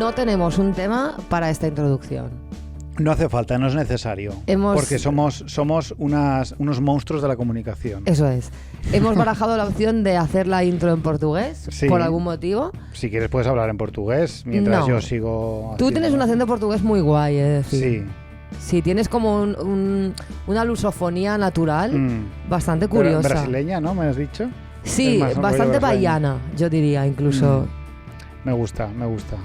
no tenemos un tema para esta introducción. No hace falta, no es necesario. Porque somos unos monstruos de la comunicación. Eso es. Hemos barajado la opción de hacer la intro en portugués, sí. Por algún motivo. Si quieres puedes hablar en portugués mientras yo sigo... Tú tienes un acento portugués muy guay, es decir. Sí. Sí, tienes como una lusofonía natural bastante curiosa. Brasileña, ¿no? ¿Me has dicho? Sí, bastante bahiana, yo diría, incluso. Me gusta.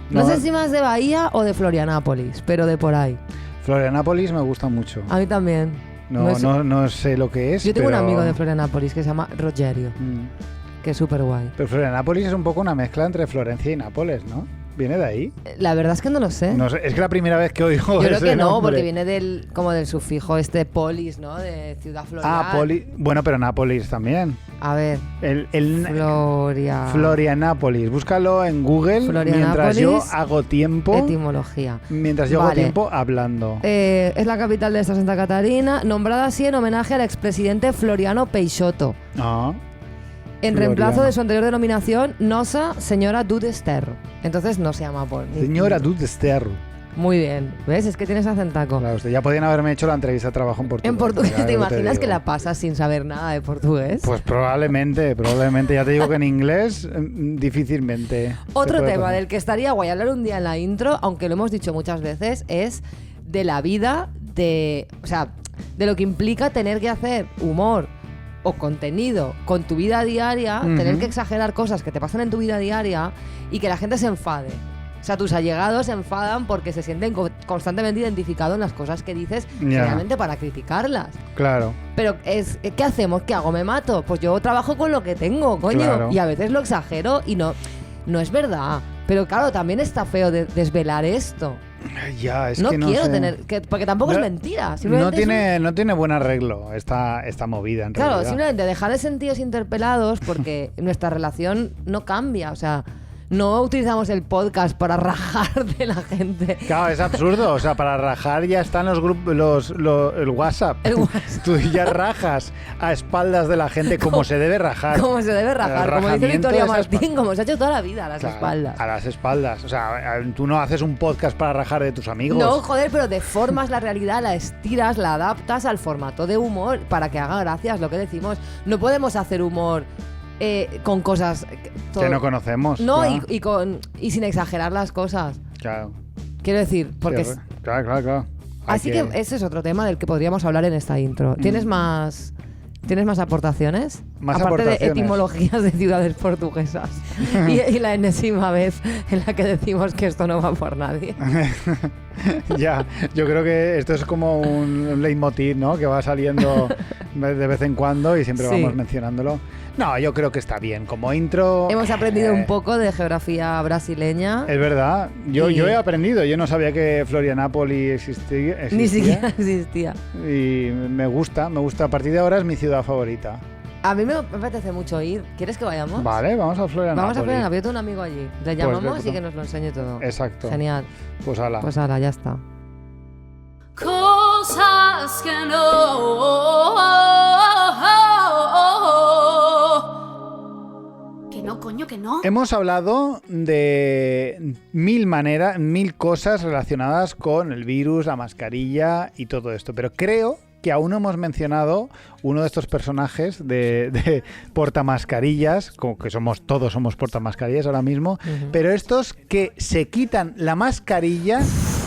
No sé si más de Bahía o de Florianápolis, pero de por ahí. Florianápolis me gusta mucho. A mí también. No sé lo que es. Yo tengo un amigo de Florianápolis que se llama Rogerio, que es súper guay. Pero Florianápolis es un poco una mezcla entre Florencia y Nápoles, ¿no? ¿Viene de ahí? La verdad es que no lo sé. No sé, es que la primera vez que oigo Yo creo ese que no, nombre. porque viene del sufijo polis, ¿no? De ciudad floreal. Bueno, pero Nápoles también. A ver. Florianápolis. Búscalo en Google mientras yo hago tiempo. Etimología. Mientras yo hago tiempo hablando. Es la capital de esta Santa Catarina, nombrada así en homenaje al expresidente Floriano Peixoto. En reemplazo de su anterior denominación, Nosa Señora du Desterro. Entonces no se llama por... Señora du Desterro. Muy bien. ¿Ves? Es que tienes acentaco. Claro, ya podían haberme hecho la entrevista de trabajo en portugués. ¿En portugués te imaginas que la pasas sin saber nada de portugués? Pues probablemente. Ya te digo que en inglés difícilmente. Otro tema del que estaría guay hablar un día en la intro, aunque lo hemos dicho muchas veces, es de la vida, de lo que implica tener que hacer humor o contenido con tu vida diaria, tener que exagerar cosas que te pasan en tu vida diaria y que la gente se enfade. O sea, tus allegados se enfadan porque se sienten constantemente identificados en las cosas que dices, realmente para criticarlas. Claro. Pero ¿qué hacemos? ¿Qué hago? ¿Me mato? Pues yo trabajo con lo que tengo, coño. Claro. Y a veces lo exagero y no es verdad. Pero claro, también está feo desvelar esto. Ya, es no que no quiero sé. tener porque tampoco es mentira. No tiene buen arreglo esta movida en realidad. Claro, simplemente dejar de sentirnos interpelados porque nuestra relación no cambia, o sea, no utilizamos el podcast para rajar de la gente. Claro, es absurdo. O sea, para rajar ya están los grupos, el WhatsApp. Tú ya rajas a espaldas de la gente como se debe rajar. Como se debe rajar, como dice Victoria Martín, como se ha hecho toda la vida, a las espaldas. A las espaldas. O sea, tú no haces un podcast para rajar de tus amigos. No, joder, pero deformas la realidad, la estiras, la adaptas al formato de humor para que haga gracias, lo que decimos. No podemos hacer humor con cosas que no conocemos. No, claro. y sin exagerar las cosas. Claro. Quiero decir, porque... Sí, claro. Así que ese es otro tema del que podríamos hablar en esta intro. ¿Tienes más aportaciones? Aparte de etimologías de ciudades portuguesas. y la enésima vez en la que decimos que esto no va por nadie. Ya, yo creo que esto es como un leitmotiv, ¿no? Que va saliendo de vez en cuando y siempre vamos mencionándolo. No, yo creo que está bien. Como intro... Hemos aprendido un poco de geografía brasileña. Es verdad. Yo he aprendido. Yo no sabía que Florianápolis existía. Ni siquiera existía. Y me gusta. A partir de ahora es mi ciudad favorita. A mí me apetece mucho ir. ¿Quieres que vayamos? Vale, vamos a Florianápolis. Vamos a Florianápolis. Yo tengo un amigo allí. Le llamamos y que nos lo enseñe todo. Exacto. Genial. Pues ala, ya está. Cosas que que no. Hemos hablado de mil cosas relacionadas con el virus, la mascarilla y todo esto, pero creo que aún no hemos mencionado uno de estos personajes de portamascarillas, como que todos somos portamascarillas ahora mismo, pero estos que se quitan la mascarilla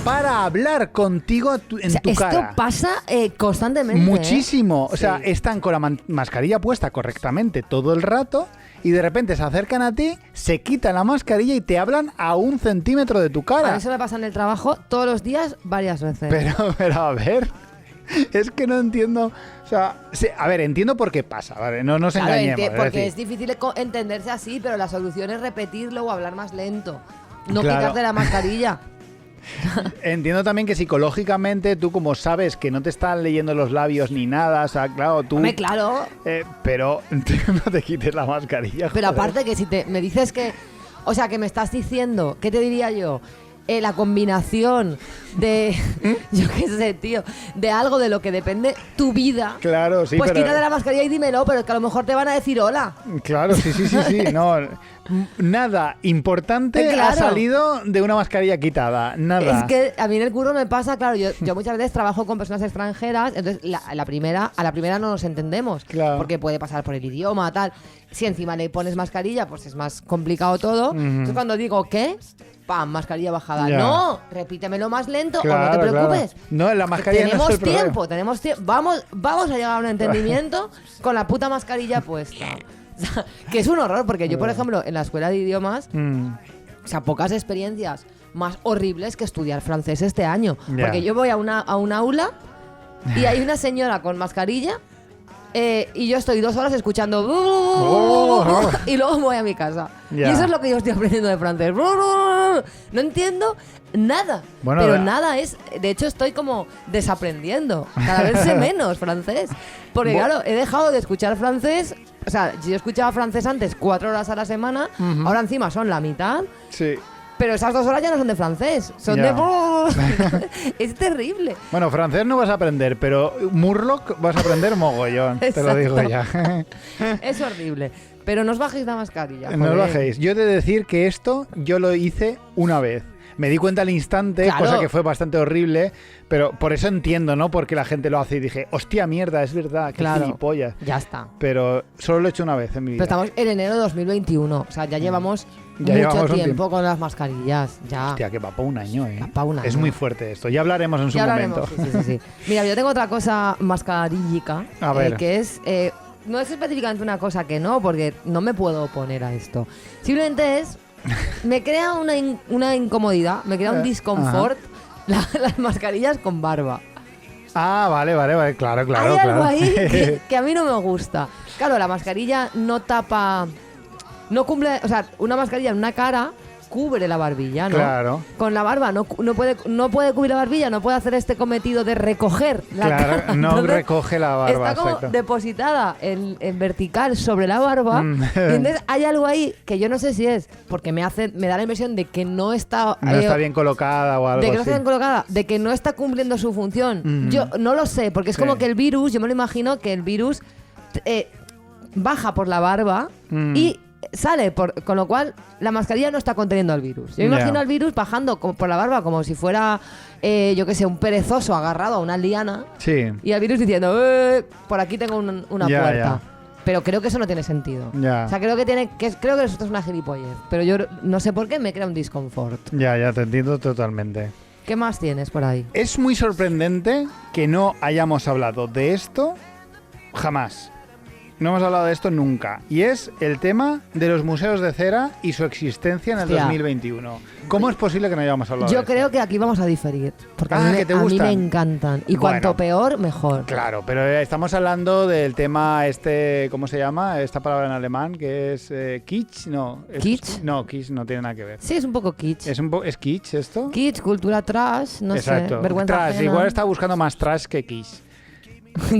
para hablar contigo en tu cara. Esto pasa constantemente. Muchísimo. Sí. O sea, están con la mascarilla puesta correctamente todo el rato y de repente se acercan a ti, se quitan la mascarilla y te hablan a 1 centímetro de tu cara. A mí eso me pasa en el trabajo todos los días, varias veces. Pero a ver... Es que no entiendo, o sea, a ver, entiendo por qué pasa, ¿vale? No nos engañemos. Porque es difícil entenderse así, pero la solución es repetirlo o hablar más lento, no quitarte la mascarilla. Entiendo también que psicológicamente tú, como sabes que no te están leyendo los labios ni nada, o sea, claro, tú... Hombre, claro. Pero no te quites la mascarilla, Pero joder. aparte que si me dices que... O sea, que me estás diciendo, ¿qué te diría yo? la combinación de, yo qué sé, tío, de algo de lo que depende tu vida. Claro, sí, pues pero... quítate la mascarilla y dímelo, pero es que a lo mejor te van a decir hola. Claro, sí, no. Nada importante Claro. ha salido de una mascarilla quitada, nada. Es que a mí en el curro me pasa, claro, yo muchas veces trabajo con personas extranjeras, entonces a la primera no nos entendemos, Claro. porque puede pasar por el idioma, tal. Si encima le pones mascarilla, pues es más complicado todo. Entonces cuando digo, ¿qué? ¡Pam! Mascarilla bajada. Ya. No, repítemelo más lento Claro, o no te preocupes. claro. No, la mascarilla no es el problema. Tenemos tiempo. Vamos a llegar a un entendimiento con la puta mascarilla puesta. O sea, que es un horror, porque yo, por ejemplo, en la escuela de idiomas, o sea, pocas experiencias más horribles que estudiar francés este año. Ya. Porque yo voy a un aula y hay una señora con mascarilla y yo estoy 2 horas escuchando y luego me voy a mi casa. Ya. Y eso es lo que yo estoy aprendiendo de francés. No entiendo nada. Bueno, pero nada es... De hecho, estoy como desaprendiendo. Cada vez sé menos francés. Porque claro, he dejado de escuchar francés. O sea, si yo escuchaba francés antes 4 horas a la semana, ahora encima son la mitad. Sí. Pero esas 2 horas ya no son de francés, son Ya. de... Es terrible. Bueno, francés no vas a aprender, pero Murloc vas a aprender mogollón, te lo digo ya. Es horrible. Pero no os bajéis la mascarilla. No os joder. bajéis. Yo he de decir que esto yo lo hice una vez. Me di cuenta al instante, Claro. cosa que fue bastante horrible, pero por eso entiendo, ¿no? Porque la gente lo hace y dije, hostia mierda, es verdad, qué Claro. gilipollas. Ya está. Pero solo lo he hecho una vez en mi vida. Pero estamos en enero de 2021. O sea, ya llevamos Ya mucho llevamos un tiempo tiempo. con las mascarillas. Ya. Hostia, que va para un año, ¿eh? Va pa' un año. Es muy fuerte esto. Ya hablaremos en su Ya momento. hablaremos, sí. Mira, yo tengo otra cosa mascarillica, A ver. que es... no es específicamente una cosa que no, porque no me puedo oponer a esto. Simplemente es... Me crea una incomodidad, me crea un disconfort las mascarillas con barba. Ah, vale, claro, Hay algo claro. ahí que a mí no me gusta. Claro, la mascarilla no tapa... No cumple... O sea, una mascarilla en una cara cubre la barbilla, ¿no? Claro. Con la barba no puede cubrir la barbilla, no puede hacer este cometido de recoger la Claro, cara. no Entonces, recoge la barba, está como exacto. depositada en vertical sobre la barba. Y entonces hay algo ahí que yo no sé si es porque me da la impresión de que no está... No está bien colocada o algo de que no así. está bien colocada, de que no está cumpliendo su función. Yo no lo sé, porque es Sí. como que el virus, yo me lo imagino que el virus baja por la barba y sale, con lo cual la mascarilla no está conteniendo al virus. Yo me Ya. imagino al virus bajando por la barba como si fuera, yo qué sé, un perezoso agarrado a una liana Sí, y el virus diciendo, por aquí tengo una Ya, puerta. ya. Pero creo que eso no tiene sentido. Ya. O sea, creo que esto es una gilipollez. Pero yo no sé por qué me crea un disconfort. ya te entiendo totalmente. ¿Qué más tienes por ahí? Es muy sorprendente que no hayamos hablado de esto jamás. No hemos hablado de esto nunca. Y es el tema de los museos de cera y su existencia en el Hostia. 2021. ¿Cómo es posible que no hayamos hablado de Yo esto? creo que aquí vamos a diferir. Porque Ah, a mí, que te a mí gustan. me encantan. Y cuanto Bueno. peor, mejor. Claro, pero estamos hablando del tema ¿cómo se llama? Esta palabra en alemán, que es kitsch, no. ¿Kitsch? No, kitsch no tiene nada que ver. Sí, es un poco kitsch. ¿Es kitsch esto? Kitsch, cultura trash, no Exacto. sé. Vergüenza Trash, ajena. igual está buscando más trash que kitsch.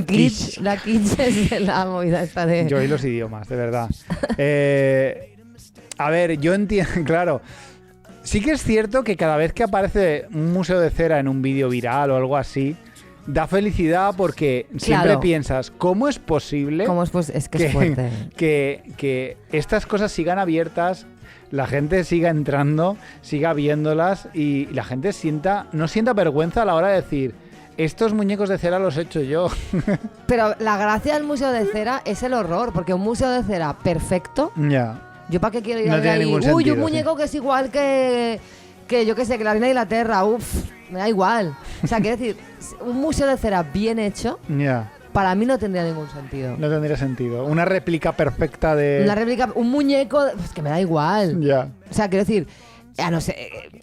Kitsch, la kitsch es de la movida esta de... Yo y los idiomas, de verdad. A ver, yo entiendo, claro. Sí que es cierto que cada vez que aparece un museo de cera en un vídeo viral o algo así, da felicidad porque siempre Claro. piensas, ¿cómo es posible ¿Cómo es? Pues es que es fuerte. que estas cosas sigan abiertas, la gente siga entrando, siga viéndolas y la gente no sienta vergüenza a la hora de decir, estos muñecos de cera los he hecho yo? Pero la gracia del museo de cera es el horror, porque un museo de cera perfecto, Ya. ¿yo para qué quiero ir No a ver tiene ahí? ningún Uy, sentido, un muñeco que es igual que yo qué sé, que la reina de Inglaterra, me da igual. O sea, quiero decir, un museo de cera bien hecho, Ya. para mí no tendría ningún sentido. No tendría sentido. Una réplica perfecta de... Una réplica, un muñeco, pues que me da igual. Ya. O sea, quiero decir,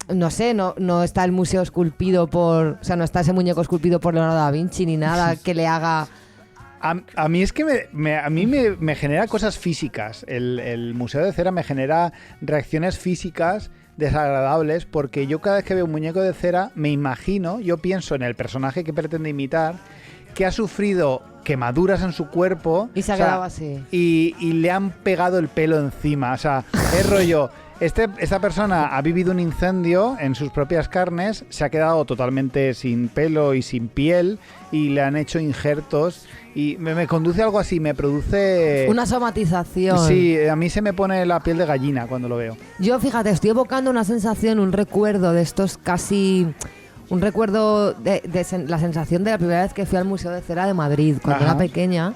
no está el museo esculpido o sea, no está ese muñeco esculpido por Leonardo da Vinci ni nada que le haga... A mí es que a mí me genera cosas físicas. El museo de cera me genera reacciones físicas desagradables porque yo cada vez que veo un muñeco de cera me imagino, yo pienso en el personaje que pretende imitar que ha sufrido quemaduras en su cuerpo. Y se ha quedado así. Y le han pegado el pelo encima. O sea, es rollo... Esta persona ha vivido un incendio en sus propias carnes, se ha quedado totalmente sin pelo y sin piel y le han hecho injertos y me conduce algo así, me produce... Una somatización. Sí, a mí se me pone la piel de gallina cuando lo veo. Yo, fíjate, estoy evocando una sensación, un recuerdo de estos casi... Un recuerdo de la sensación de la primera vez que fui al Museo de Cera de Madrid, cuando era pequeña.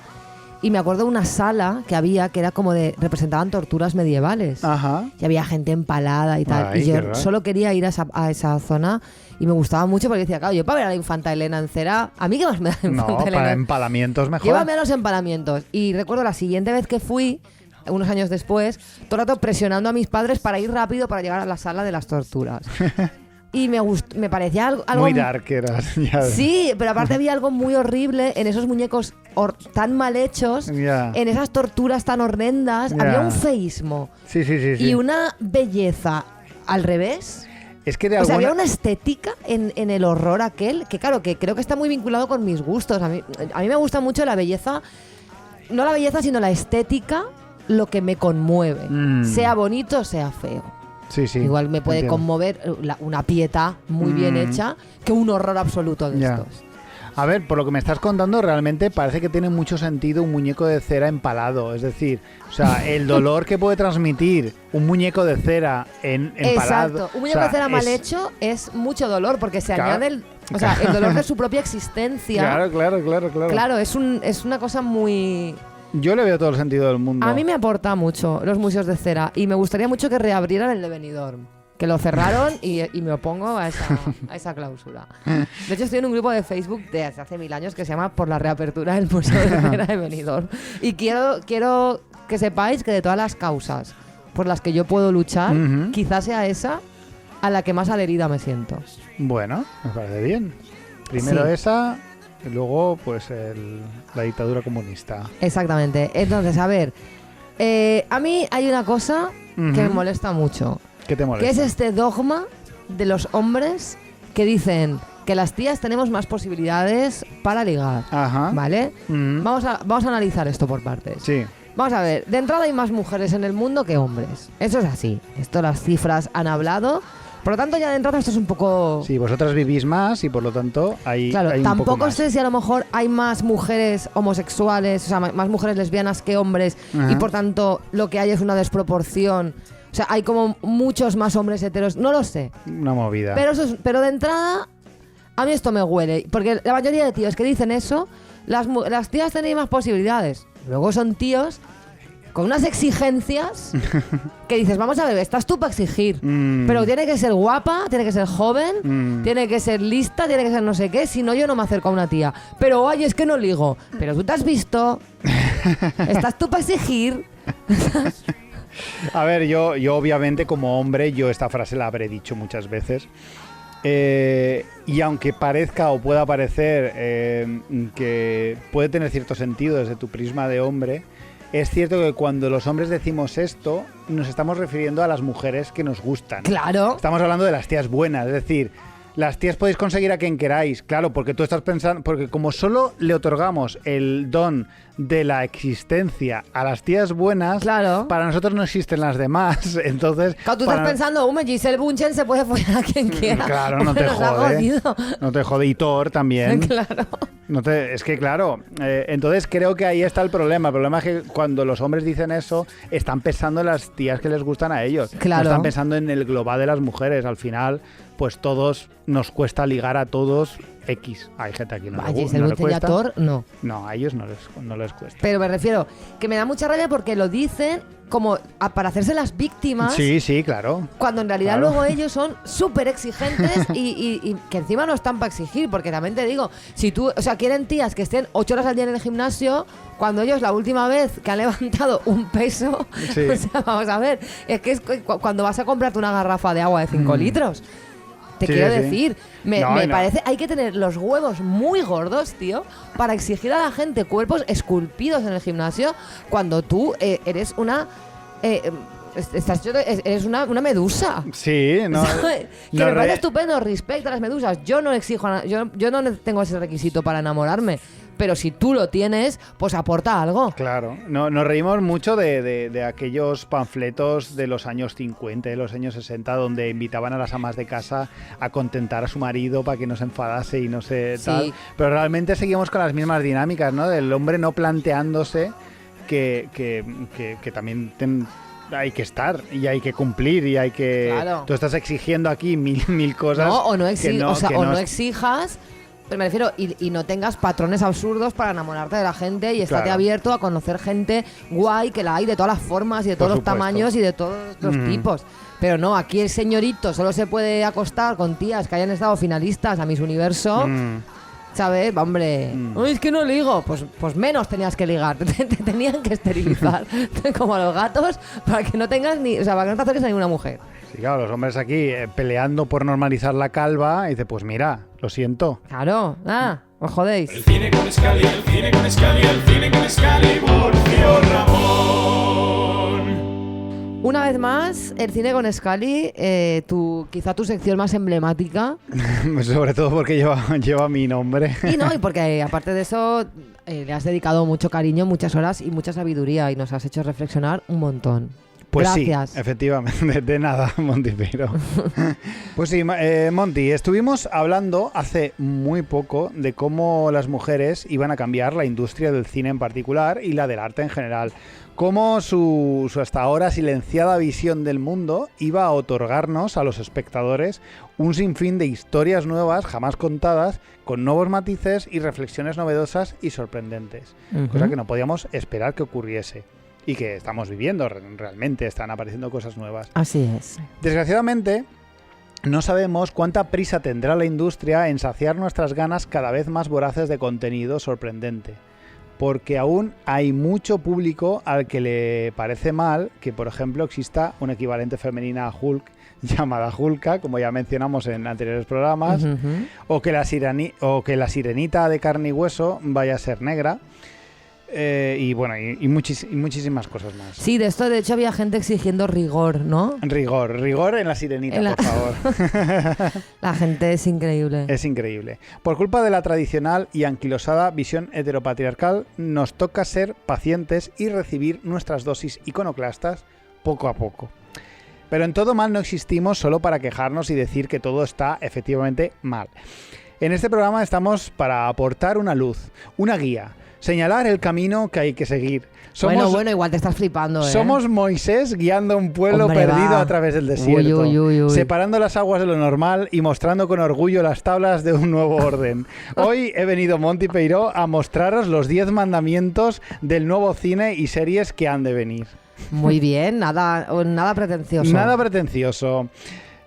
Y me acuerdo de una sala que había que era como representaban torturas medievales. Ajá. Y había gente empalada y tal. Ay, y yo solo quería ir a esa zona y me gustaba mucho porque decía, claro, yo para ver a la infanta Elena en Cera, ¿a mí qué más me da la infanta Elena? Para empalamientos mejor. Llévame a los empalamientos. Y recuerdo la siguiente vez que fui, unos años después, todo el rato presionando a mis padres para ir rápido para llegar a la sala de las torturas. Y me parecía algo... Muy dark eras. Sí, pero aparte había algo muy horrible en esos muñecos tan mal hechos, en esas torturas tan horrendas. Había un feísmo. Sí. Y una belleza al revés. Es que había una estética en el horror aquel, que claro, que creo que está muy vinculado con mis gustos. A mí me gusta mucho la belleza, no la belleza, sino la estética, lo que me conmueve. Sea bonito, sea feo. Sí. Igual me puede conmover una pieta muy bien hecha que un horror absoluto de estos. A ver, por lo que me estás contando, realmente parece que tiene mucho sentido un muñeco de cera empalado. Es decir, o sea, el dolor que puede transmitir un muñeco de cera empalado. Exacto. Un muñeco de cera mal hecho es mucho dolor porque se añade el dolor de su propia existencia. Claro. Claro, es una cosa muy... Yo le veo todo el sentido del mundo. A mí me aporta mucho los museos de cera y me gustaría mucho que reabrieran el de Benidorm, que lo cerraron y me opongo a esa cláusula. De hecho, estoy en un grupo de Facebook desde hace 1000 años que se llama Por la reapertura del Museo de Cera de Benidorm. Y quiero que sepáis que de todas las causas por las que yo puedo luchar, quizás sea esa a la que más adherida me siento. Bueno, me parece bien. Primero esa... Y luego, pues, la dictadura comunista. Exactamente. Entonces, a ver, a mí hay una cosa que me molesta mucho. ¿Qué te molesta? Que es este dogma de los hombres que dicen que las tías tenemos más posibilidades para ligar. Ajá. ¿Vale? Vamos a analizar esto por partes. Sí. Vamos a ver, de entrada hay más mujeres en el mundo que hombres. Eso es así. Esto las cifras han hablado. Por lo tanto, ya de entrada esto es un poco... Sí, vosotras vivís más y por lo tanto hay un poco tampoco más. sé si a lo mejor hay más mujeres homosexuales, o sea, más mujeres lesbianas que hombres y por tanto lo que hay es una desproporción. O sea, hay como muchos más hombres heteros, no lo sé. Una movida. Pero de entrada, a mí esto me huele. Porque la mayoría de tíos que dicen eso, las tías tenéis más posibilidades. Luego son tíos con unas exigencias que dices, vamos a ver, estás tú para exigir, pero tiene que ser guapa, tiene que ser joven, tiene que ser lista, tiene que ser no sé qué, si no yo no me acerco a una tía. Pero oye, es que no ligo. Pero tú te has visto, estás tú para exigir. A ver, yo obviamente como hombre, yo esta frase la habré dicho muchas veces. Y aunque parezca o pueda parecer que puede tener cierto sentido desde tu prisma de hombre, es cierto que cuando los hombres decimos esto, nos estamos refiriendo a las mujeres que nos gustan. Claro. Estamos hablando de las tías buenas, es decir, las tías podéis conseguir a quien queráis, claro, porque tú estás pensando, porque como solo le otorgamos el don de la existencia a las tías buenas, claro, para nosotros no existen las demás, entonces... Claro, tú estás pensando, Giselle Bunchen se puede follar a quien quiera. Claro, no te jode. No te jode. Y Thor también. Claro. Es que claro, entonces creo que ahí está el problema. El problema es que cuando los hombres dicen eso, están pensando en las tías que les gustan a ellos. Claro. No están pensando en el global de las mujeres. Al final, pues todos nos cuesta ligar a todos X. Hay gente aquí no le cuesta. Thor, no. No, a ellos no les cuesta. Pero me refiero que me da mucha rabia porque lo dicen como para hacerse las víctimas. Sí, claro. Cuando en realidad luego ellos son súper exigentes y que encima no están para exigir, porque también te digo, si tú, o sea, quieren tías que estén 8 horas al día en el gimnasio, cuando ellos la última vez que han levantado un peso, o sea, vamos a ver, es que es cuando vas a comprarte una garrafa de agua de 5 litros. Te quiero decir, me parece, hay que tener los huevos muy gordos, tío, para exigir a la gente cuerpos esculpidos en el gimnasio cuando tú eres una... eres una medusa. Sí, no. Que me parece estupendo, respecto a las medusas. Yo no exijo, yo no tengo ese requisito para enamorarme. pero si tú lo tienes, pues aporta algo. Claro, nos reímos mucho de aquellos panfletos de los años 50, de los años 60, donde invitaban a las amas de casa a contentar a su marido para que no se enfadase y no sé tal. Pero realmente seguimos con las mismas dinámicas, ¿no? Del hombre no planteándose que también hay que estar y hay que cumplir y hay que... Claro. Tú estás exigiendo aquí mil cosas. No, o no exijas... Pero me refiero, y no tengas patrones absurdos para enamorarte de la gente y estate abierto a conocer gente guay, que la hay de todas las formas y de todos los tamaños y de todos los tipos. Pero no, aquí el señorito solo se puede acostar con tías que hayan estado finalistas a Miss Universo. ¿Sabes? Hombre, es que no ligo. Pues menos tenías que ligar. Te tenían que esterilizar como a los gatos para que no tengas ni... O sea, para que no te acerques a ninguna mujer. Sí, claro, los hombres aquí peleando por normalizar la calva y dice, pues mira, lo siento. Claro, os jodéis. El cine con Scali, el cine con Scali, el cine con Scali, Porcio Ramón. Una vez más, el cine con Scali, quizá tu sección más emblemática. Sobre todo porque lleva mi nombre. Y porque aparte de eso, le has dedicado mucho cariño, muchas horas y mucha sabiduría y nos has hecho reflexionar un montón. Pues gracias. Sí, efectivamente, de nada, Monty Peiro. Pues sí, Monty, estuvimos hablando hace muy poco de cómo las mujeres iban a cambiar la industria del cine en particular y la del arte en general. Cómo su hasta ahora silenciada visión del mundo iba a otorgarnos a los espectadores un sinfín de historias nuevas, jamás contadas, con nuevos matices y reflexiones novedosas y sorprendentes. Cosa que no podíamos esperar que ocurriese. Y que estamos viviendo, realmente están apareciendo cosas nuevas. Así es. Desgraciadamente, no sabemos cuánta prisa tendrá la industria en saciar nuestras ganas cada vez más voraces de contenido sorprendente. Porque aún hay mucho público al que le parece mal que, por ejemplo, exista un equivalente femenina a Hulk llamada Hulka, como ya mencionamos en anteriores programas, o que la sirenita de carne y hueso vaya a ser negra. Y muchísimas cosas más. Sí, de esto de hecho había gente exigiendo rigor, ¿no? Rigor en la sirenita, por favor. La gente es increíble. Es increíble. Por culpa de la tradicional y anquilosada visión heteropatriarcal, nos toca ser pacientes y recibir nuestras dosis iconoclastas poco a poco. Pero en todo mal no existimos solo para quejarnos y decir que todo está efectivamente mal. En este programa estamos para aportar una luz, una guía, señalar el camino que hay que seguir. Bueno, igual te estás flipando, ¿eh? Somos Moisés guiando a un pueblo perdido a través del desierto, uy. separando las aguas de lo normal y mostrando con orgullo las tablas de un nuevo orden. Hoy he venido, Monty Peiro, a mostraros los 10 mandamientos del nuevo cine y series que han de venir. Muy bien, nada pretencioso. Nada pretencioso.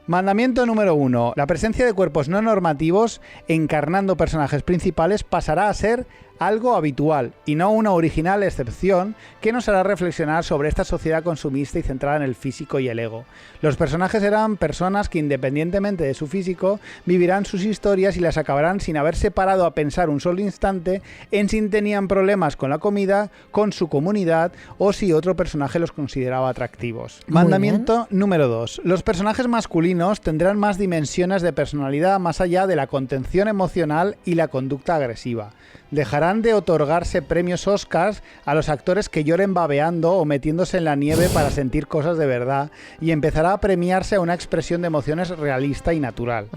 Mandamiento número 1. La presencia de cuerpos no normativos encarnando personajes principales pasará a ser algo habitual y no una original excepción que nos hará reflexionar sobre esta sociedad consumista y centrada en el físico y el ego. Los personajes serán personas que, independientemente de su físico, vivirán sus historias y las acabarán sin haberse parado a pensar un solo instante en si tenían problemas con la comida, con su comunidad o si otro personaje los consideraba atractivos. Mandamiento número 2. Los personajes masculinos tendrán más dimensiones de personalidad más allá de la contención emocional y la conducta agresiva. Dejarán de otorgarse premios Oscars a los actores que lloren babeando o metiéndose en la nieve para sentir cosas de verdad y empezará a premiarse a una expresión de emociones realista y natural.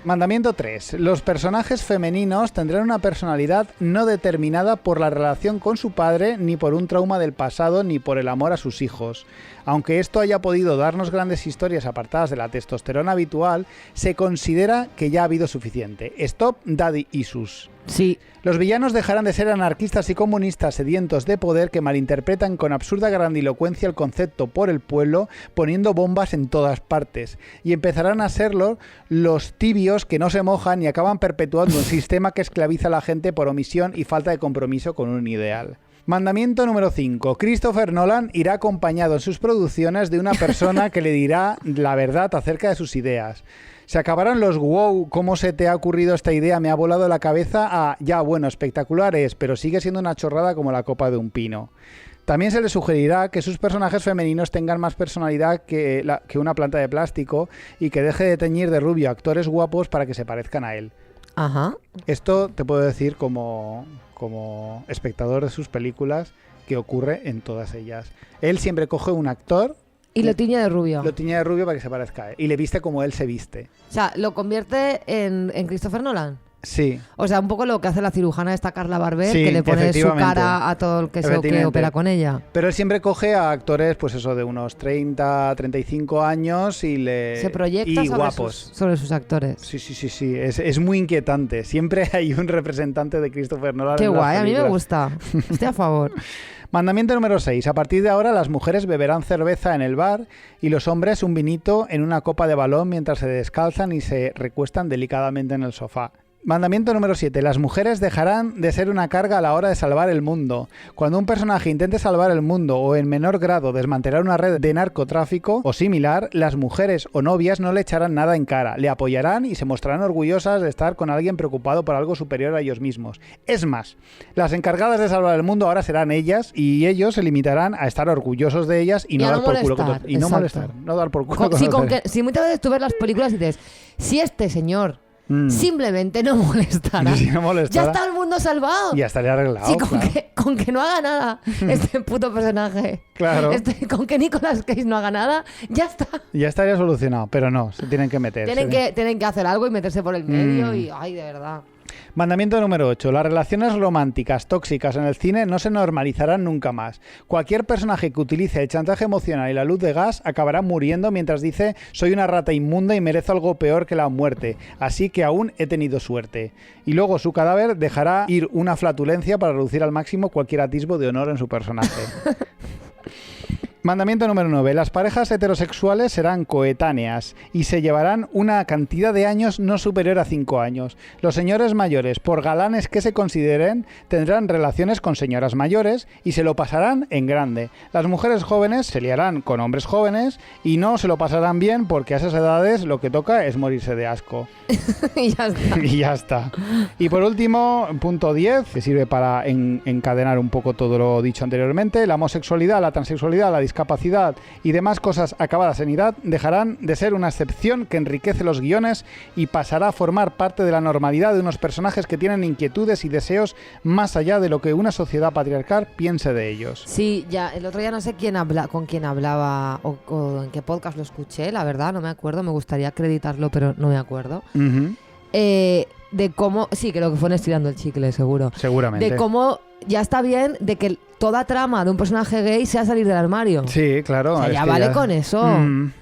Mandamiento 3. Los personajes femeninos tendrán una personalidad no determinada por la relación con su padre, ni por un trauma del pasado, ni por el amor a sus hijos. Aunque esto haya podido darnos grandes historias apartadas de la testosterona habitual, se considera que ya ha habido suficiente. Stop Daddy Issues. Sí. Los villanos dejarán de ser anarquistas y comunistas sedientos de poder que malinterpretan con absurda grandilocuencia el concepto por el pueblo, poniendo bombas en todas partes. Y empezarán a serlo los tibios que no se mojan y acaban perpetuando un sistema que esclaviza a la gente por omisión y falta de compromiso con un ideal. Mandamiento número 5. Christopher Nolan irá acompañado en sus producciones de una persona que le dirá la verdad acerca de sus ideas. Se acabarán los wow, ¿cómo se te ha ocurrido esta idea? Me ha volado la cabeza a ya, bueno, espectacular es, pero sigue siendo una chorrada como la copa de un pino. También se le sugerirá que sus personajes femeninos tengan más personalidad que una planta de plástico y que deje de teñir de rubio a actores guapos para que se parezcan a él. Ajá. Esto te puedo decir como espectador de sus películas que ocurre en todas ellas. Él siempre coge un actor, Y lo tiñe de rubio. lo tiñe de rubio para que se parezca a él, y le viste como él se viste. O sea, lo convierte en Christopher Nolan. Sí. O sea, un poco lo que hace la cirujana esta Carla Barber, Sí, que le pone su efectivamente. cara a todo el que Efectivamente. opera con ella. Pero él siempre coge a actores, pues eso, de unos 30, 35 años y Se proyecta y sobre guapos. sobre sus actores. Sí. Es muy inquietante. Siempre hay un representante de Christopher Nolan. Qué en las guay, a mí me películas. gusta. Estoy a favor. Mandamiento número 6. A partir de ahora las mujeres beberán cerveza en el bar y los hombres un vinito en una copa de balón mientras se descalzan y se recuestan delicadamente en el sofá. Mandamiento número 7. Las mujeres dejarán de ser una carga a la hora de salvar el mundo. Cuando un personaje intente salvar el mundo o en menor grado desmantelar una red de narcotráfico o similar, las mujeres o novias no le echarán nada en cara, le apoyarán y se mostrarán orgullosas de estar con alguien preocupado por algo superior a ellos mismos. Es más, las encargadas de salvar el mundo ahora serán ellas y ellos se limitarán a estar orgullosos de ellas y no a dar no por culo con molestar, todo. Y no exacto. molestar, no dar por culo Si, con todo. si muchas veces tú ves las películas y dices, si este señor simplemente no molestara, Si no molestara, ya está el mundo salvado. ya estaría arreglado. Sí, claro. con que no haga nada este puto personaje. Claro. Con que Nicolas Cage no haga nada, ya está. Ya estaría solucionado, pero no, se tienen que meter. Tienen que hacer algo y meterse por el medio y, ay, de verdad. Mandamiento número 8. Las relaciones románticas tóxicas en el cine no se normalizarán nunca más. Cualquier personaje que utilice el chantaje emocional y la luz de gas acabará muriendo mientras dice soy una rata inmunda y merezco algo peor que la muerte, así que aún he tenido suerte. Y luego su cadáver dejará ir una flatulencia para reducir al máximo cualquier atisbo de honor en su personaje. Mandamiento número 9. Las parejas heterosexuales serán coetáneas y se llevarán una cantidad de años no superior a 5 años. Los señores mayores, por galanes que se consideren, tendrán relaciones con señoras mayores y se lo pasarán en grande. Las mujeres jóvenes se liarán con hombres jóvenes y no se lo pasarán bien porque a esas edades lo que toca es morirse de asco. Y ya está. Y ya está. Y por último, punto 10, que sirve para encadenar un poco todo lo dicho anteriormente, la homosexualidad, la transexualidad, la discapacidad y demás cosas acabadas en edad dejarán de ser una excepción que enriquece los guiones y pasará a formar parte de la normalidad de unos personajes que tienen inquietudes y deseos más allá de lo que una sociedad patriarcal piense de ellos. Sí, ya, el otro día no sé con quién hablaba o en qué podcast lo escuché, la verdad, no me acuerdo, me gustaría acreditarlo, pero no me acuerdo. Uh-huh. De cómo, sí, creo que fue en Estirando el Chicle, seguro. Seguramente. De cómo ya está bien de que toda trama de un personaje gay sea salir del armario. Sí, claro. O sea, es ya que vale con eso. Mm.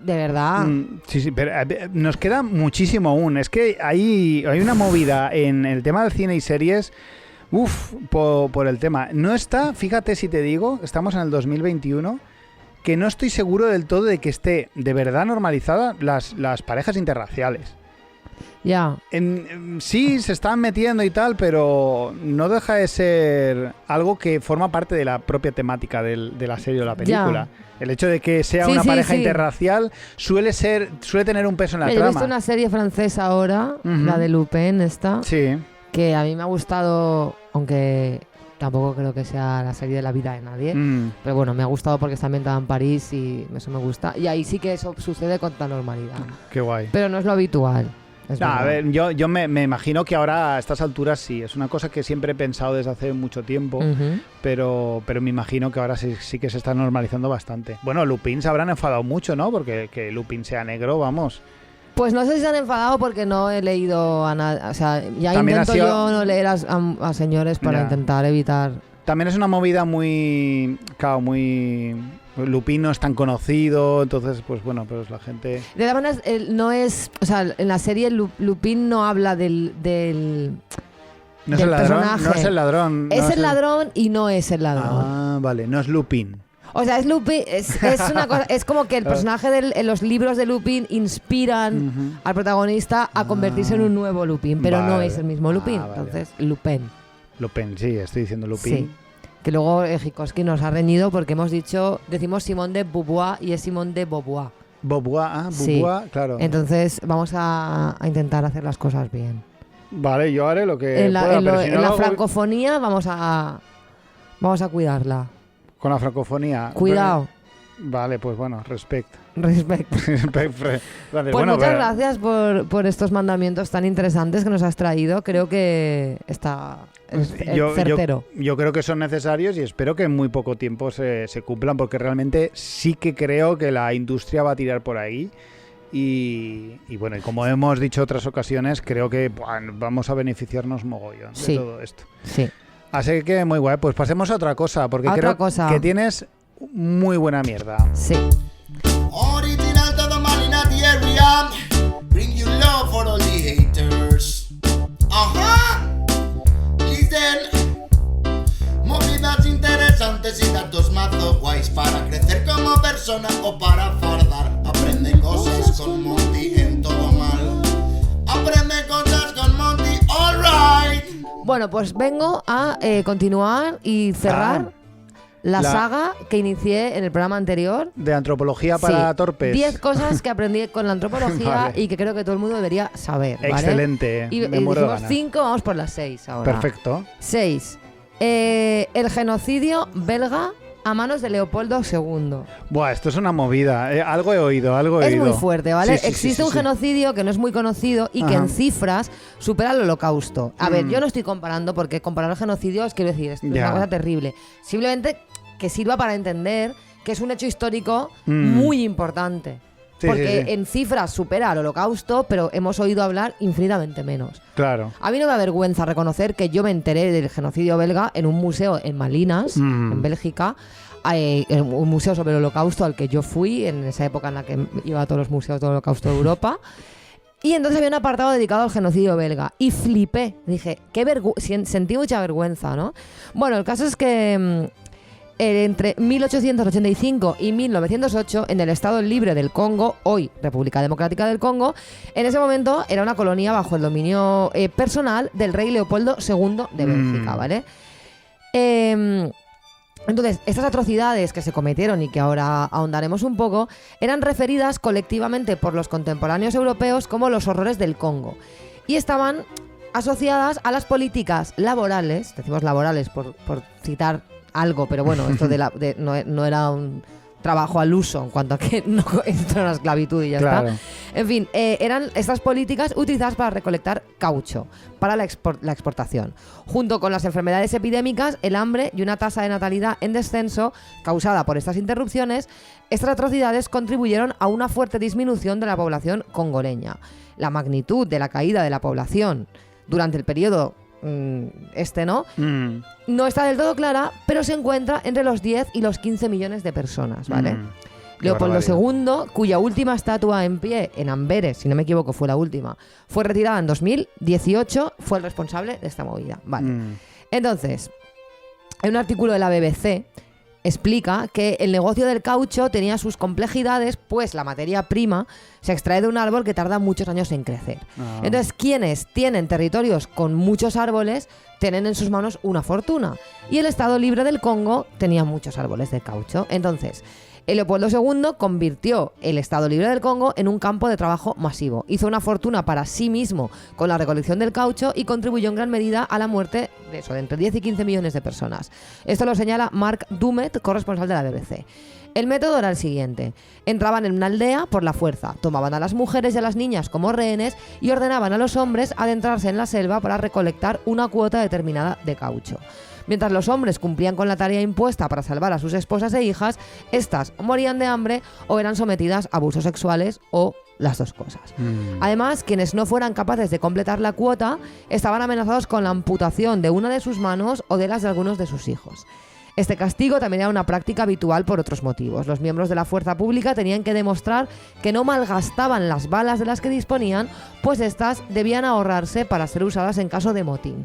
De verdad. Sí, pero nos queda muchísimo aún. Es que hay una movida en el tema del cine y series. Por el tema. No está, fíjate si te digo, estamos en el 2021, que no estoy seguro del todo de que esté de verdad normalizada las parejas interraciales. Ya. Sí, se están metiendo y tal, pero no deja de ser algo que forma parte de la propia temática de la serie o la película. Ya. El hecho de que sea Sí, una sí, pareja sí. interracial suele tener un peso en la Yo he trama. visto una serie francesa ahora, Ujú. la de Lupin esta, Sí. que a mí me ha gustado, aunque tampoco creo que sea la serie de la vida de nadie. Pero bueno, me ha gustado porque está ambientada en París y eso me gusta. Y ahí sí que eso sucede con toda normalidad. Qué guay. Pero no es lo habitual. Es No, a verdad. ver, yo me imagino que ahora a estas alturas sí, es una cosa que siempre he pensado desde hace mucho tiempo, Ujú. pero me imagino que ahora sí que se está normalizando bastante. Bueno, Lupin se habrán enfadado mucho, ¿no? Porque que Lupin sea negro, vamos. Pues no sé si se han enfadado porque no he leído a nadie. O sea, ya También intento ha sido- yo no leer a señores para Ya. intentar evitar. También es una movida muy... Claro, muy... Lupin no es tan conocido, entonces, pues bueno, pues la gente... De todas maneras, no es. O sea, en la serie Lupin no habla del No es del el ladrón, personaje. no es el ladrón. es no el ladrón y no es el ladrón. Ah, vale, no es Lupin. O sea, es Lupin, es una cosa, es como que el personaje en los libros de Lupin inspiran Ujú. al protagonista a convertirse en un nuevo Lupin, pero no Vale. es el mismo Lupin. Vale. Entonces, Lupin. Lupin, sí, estoy diciendo Lupin. Sí. Que luego Jikoski nos ha reñido porque decimos Simón de Beauvoir y es Simón de Beauvoir. Beauvoir, Sí. Beauvoir, claro. Entonces, vamos a intentar hacer las cosas bien. Vale, yo haré lo que En la, pueda, en lo- pero si en no la lo hago francofonía vamos a cuidarla. con la francofonía. Cuidado. Vale, pues bueno, respecto. Respecto. Vale, Pues bueno, muchas pero- gracias por estos mandamientos tan interesantes que nos has traído. Creo que está certero. Yo creo que son necesarios y espero que en muy poco tiempo se cumplan, porque realmente sí que creo que la industria va a tirar por ahí. Y bueno, y como hemos dicho otras ocasiones, creo que vamos a beneficiarnos mogollón de Sí. todo esto. Sí. Así que muy guay. Pues pasemos a otra cosa, porque A otra creo cosa. que tienes muy buena mierda. Sí. Original to the man in the area. Bring you love for all the haters. Listen. Movidas interesantes y datos mazo guays para crecer como persona o para fardar. Aprende cosas con Monty en todo mal. Aprende cosas con Monty, alright. Bueno, pues vengo a continuar y cerrar la saga que inicié en el programa anterior. De antropología para Sí. torpes. 10 cosas que aprendí con la antropología Vale. y que creo que todo el mundo debería saber. ¿vale? Excelente. Y me muero de dijimos ganas. 5, vamos por las 6 ahora. Perfecto. 6. El genocidio belga a manos de Leopoldo II. Buah, esto es una movida. Algo he oído. Es muy fuerte, ¿vale? Sí, sí, Existe sí, un sí. genocidio que no es muy conocido y que Ajá. en cifras supera el holocausto. A ver, Mm. yo no estoy comparando porque comparar genocidios, quiero decir, esto es Ya. una cosa terrible. Simplemente que sirva para entender que es un hecho histórico Mm. muy importante. Sí, Porque sí, sí. en cifras supera al holocausto, pero hemos oído hablar infinitamente menos. Claro. A mí no me avergüenza reconocer que yo me enteré del genocidio belga en un museo en Malinas, Mm. en Bélgica, un museo sobre el holocausto al que yo fui en esa época en la que iba a todos los museos del holocausto de Europa. Y entonces había un apartado dedicado al genocidio belga. Y flipé. Dije, sentí mucha vergüenza, ¿no? Bueno, el caso es que entre 1885 y 1908, en el Estado Libre del Congo, hoy República Democrática del Congo, en ese momento era una colonia bajo el dominio personal del rey Leopoldo II de Bélgica, ¿vale? Entonces, estas atrocidades que se cometieron y que ahora ahondaremos un poco, eran referidas colectivamente por los contemporáneos europeos como los horrores del Congo. Y estaban asociadas a las políticas laborales, decimos laborales por citar algo, pero bueno, esto no era un trabajo al uso en cuanto a que no, esto era una esclavitud y ya Claro. está. En fin, eran estas políticas utilizadas para recolectar caucho para la exportación. Junto con las enfermedades epidémicas, el hambre y una tasa de natalidad en descenso causada por estas interrupciones, estas atrocidades contribuyeron a una fuerte disminución de la población congoleña. La magnitud de la caída de la población durante el periodo no está del todo clara, pero se encuentra entre los 10 y los 15 millones de personas, ¿vale? Qué Leopoldo barbaridad. II, cuya última estatua en pie en Amberes, si no me equivoco fue la última, fue retirada en 2018, fue el responsable de esta movida, ¿vale? Entonces, en un artículo de la BBC explica que el negocio del caucho tenía sus complejidades, pues la materia prima se extrae de un árbol que tarda muchos años en crecer. Ah. Entonces, quienes tienen territorios con muchos árboles tienen en sus manos una fortuna. Y el Estado Libre del Congo tenía muchos árboles de caucho. Entonces, el Leopoldo II convirtió el Estado Libre del Congo en un campo de trabajo masivo. Hizo una fortuna para sí mismo con la recolección del caucho y contribuyó en gran medida a la muerte de entre 10 y 15 millones de personas. Esto lo señala Mark Dummett, corresponsal de la BBC. El método era el siguiente. Entraban en una aldea por la fuerza, tomaban a las mujeres y a las niñas como rehenes y ordenaban a los hombres adentrarse en la selva para recolectar una cuota determinada de caucho. Mientras los hombres cumplían con la tarea impuesta para salvar a sus esposas e hijas, estas morían de hambre o eran sometidas a abusos sexuales o las dos cosas. Además, quienes no fueran capaces de completar la cuota estaban amenazados con la amputación de una de sus manos o de las de algunos de sus hijos. Este castigo también era una práctica habitual por otros motivos. Los miembros de la fuerza pública tenían que demostrar que no malgastaban las balas de las que disponían, pues estas debían ahorrarse para ser usadas en caso de motín.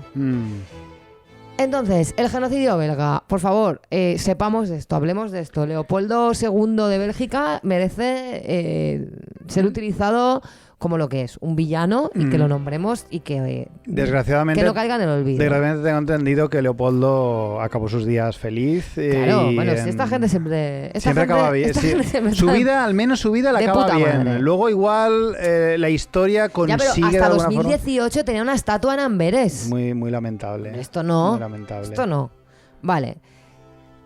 Entonces, el genocidio belga, por favor, sepamos de esto, hablemos de esto. Leopoldo II de Bélgica merece ser utilizado como lo que es, un villano, y que lo nombremos y que Desgraciadamente, no caiga en el olvido. Desgraciadamente tengo entendido que Leopoldo acabó sus días feliz. Claro, y bueno, si esta gente siempre... siempre acaba bien. Sí, su vida, al menos su vida la de acaba puta bien. madre. Luego igual la historia Ya, consigue pero de hasta alguna 2018 tenía una estatua en Amberes. forma... Muy lamentable. Esto no. Muy lamentable. Esto no. Vale.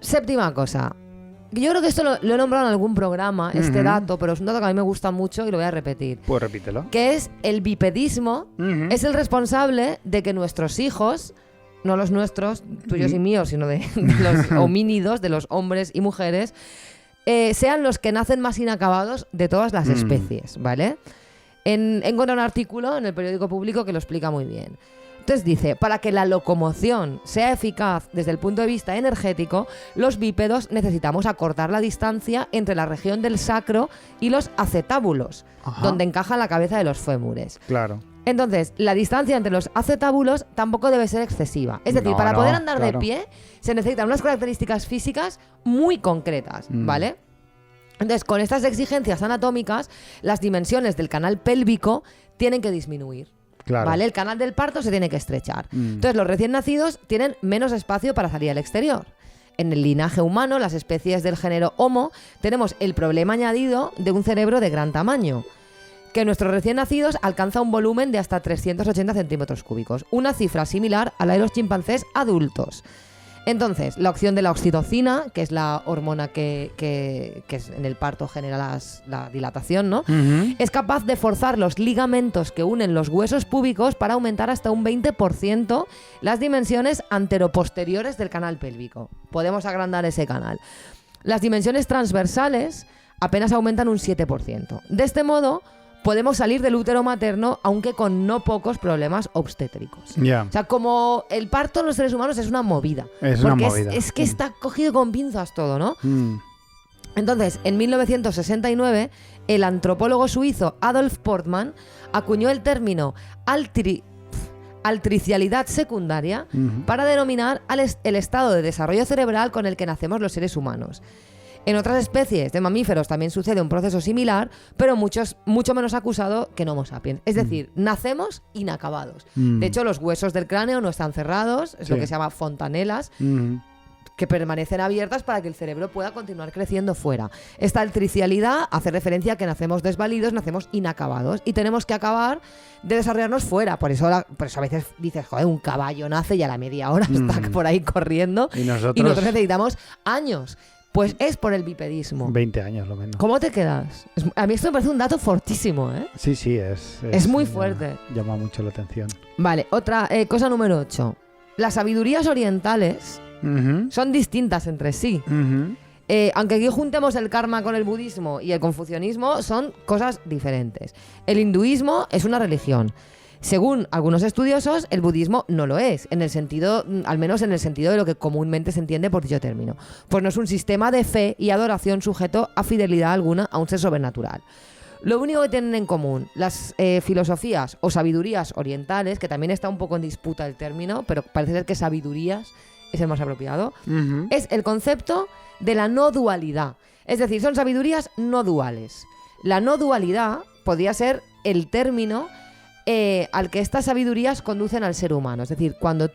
Séptima cosa. yo creo que esto lo he nombrado en algún programa, este dato, pero es un dato que a mí me gusta mucho y lo voy a repetir. Pues repítelo. Que es el bipedismo, es el responsable de que nuestros hijos, no los nuestros, tuyos y míos, sino de los homínidos, de los hombres y mujeres, sean los que nacen más inacabados de todas las especies, ¿vale? He encontrado un artículo en el periódico Público que lo explica muy bien. Entonces dice, para que la locomoción sea eficaz desde el punto de vista energético, los bípedos necesitamos acortar la distancia entre la región del sacro y los acetábulos, donde encaja la cabeza de los fémures. Claro. Entonces, la distancia entre los acetábulos tampoco debe ser excesiva. Es decir, para poder andar de pie, se necesitan unas características físicas muy concretas, ¿vale? Entonces, con estas exigencias anatómicas, las dimensiones del canal pélvico tienen que disminuir. Claro. ¿Vale? El canal del parto se tiene que estrechar. Entonces, los recién nacidos tienen menos espacio para salir al exterior. En el linaje humano, las especies del género Homo, tenemos el problema añadido de un cerebro de gran tamaño, que nuestros recién nacidos alcanza un volumen de hasta 380 centímetros cúbicos, una cifra similar a la de los chimpancés adultos. Entonces, la opción de la oxitocina, que es la hormona que en el parto genera la dilatación, ¿no? Es capaz de forzar los ligamentos que unen los huesos púbicos para aumentar hasta un 20% las dimensiones anteroposteriores del canal pélvico. Podemos agrandar ese canal. Las dimensiones transversales apenas aumentan un 7%. De este modo, podemos salir del útero materno, aunque con no pocos problemas obstétricos. O sea, como el parto en los seres humanos es una movida. Es que está cogido con pinzas todo, ¿no? Entonces, en 1969, el antropólogo suizo Adolf Portmann acuñó el término altricialidad secundaria para denominar el estado de desarrollo cerebral con el que nacemos los seres humanos. En otras especies de mamíferos también sucede un proceso similar, pero mucho menos acusado que en Homo sapiens. Es decir, nacemos inacabados. De hecho, los huesos del cráneo no están cerrados, es lo que se llama fontanelas, que permanecen abiertas para que el cerebro pueda continuar creciendo fuera. Esta altricialidad hace referencia a que nacemos desvalidos, nacemos inacabados y tenemos que acabar de desarrollarnos fuera. Por eso a veces dices, joder, un caballo nace y a la media hora está por ahí corriendo y nosotros necesitamos años. Pues es por el bipedismo. 20 años lo menos. ¿Cómo te quedas? A mí esto me parece un dato fortísimo, ¿eh? Sí, es muy fuerte. Llama mucho la atención. Vale, otra cosa número 8. Las sabidurías orientales son distintas entre sí. Aunque aquí juntemos el karma con el budismo y el confucianismo, son cosas diferentes. El hinduismo es una religión. Según algunos estudiosos, el budismo no lo es, al menos en el sentido de lo que comúnmente se entiende por dicho término. Pues no es un sistema de fe y adoración sujeto a fidelidad alguna a un ser sobrenatural. Lo único que tienen en común las filosofías o sabidurías orientales, que también está un poco en disputa el término, pero parece ser que sabidurías es el más apropiado, es el concepto de la no dualidad. Es decir, son sabidurías no duales. La no dualidad podría ser el término al que estas sabidurías conducen al ser humano. Es decir, cuando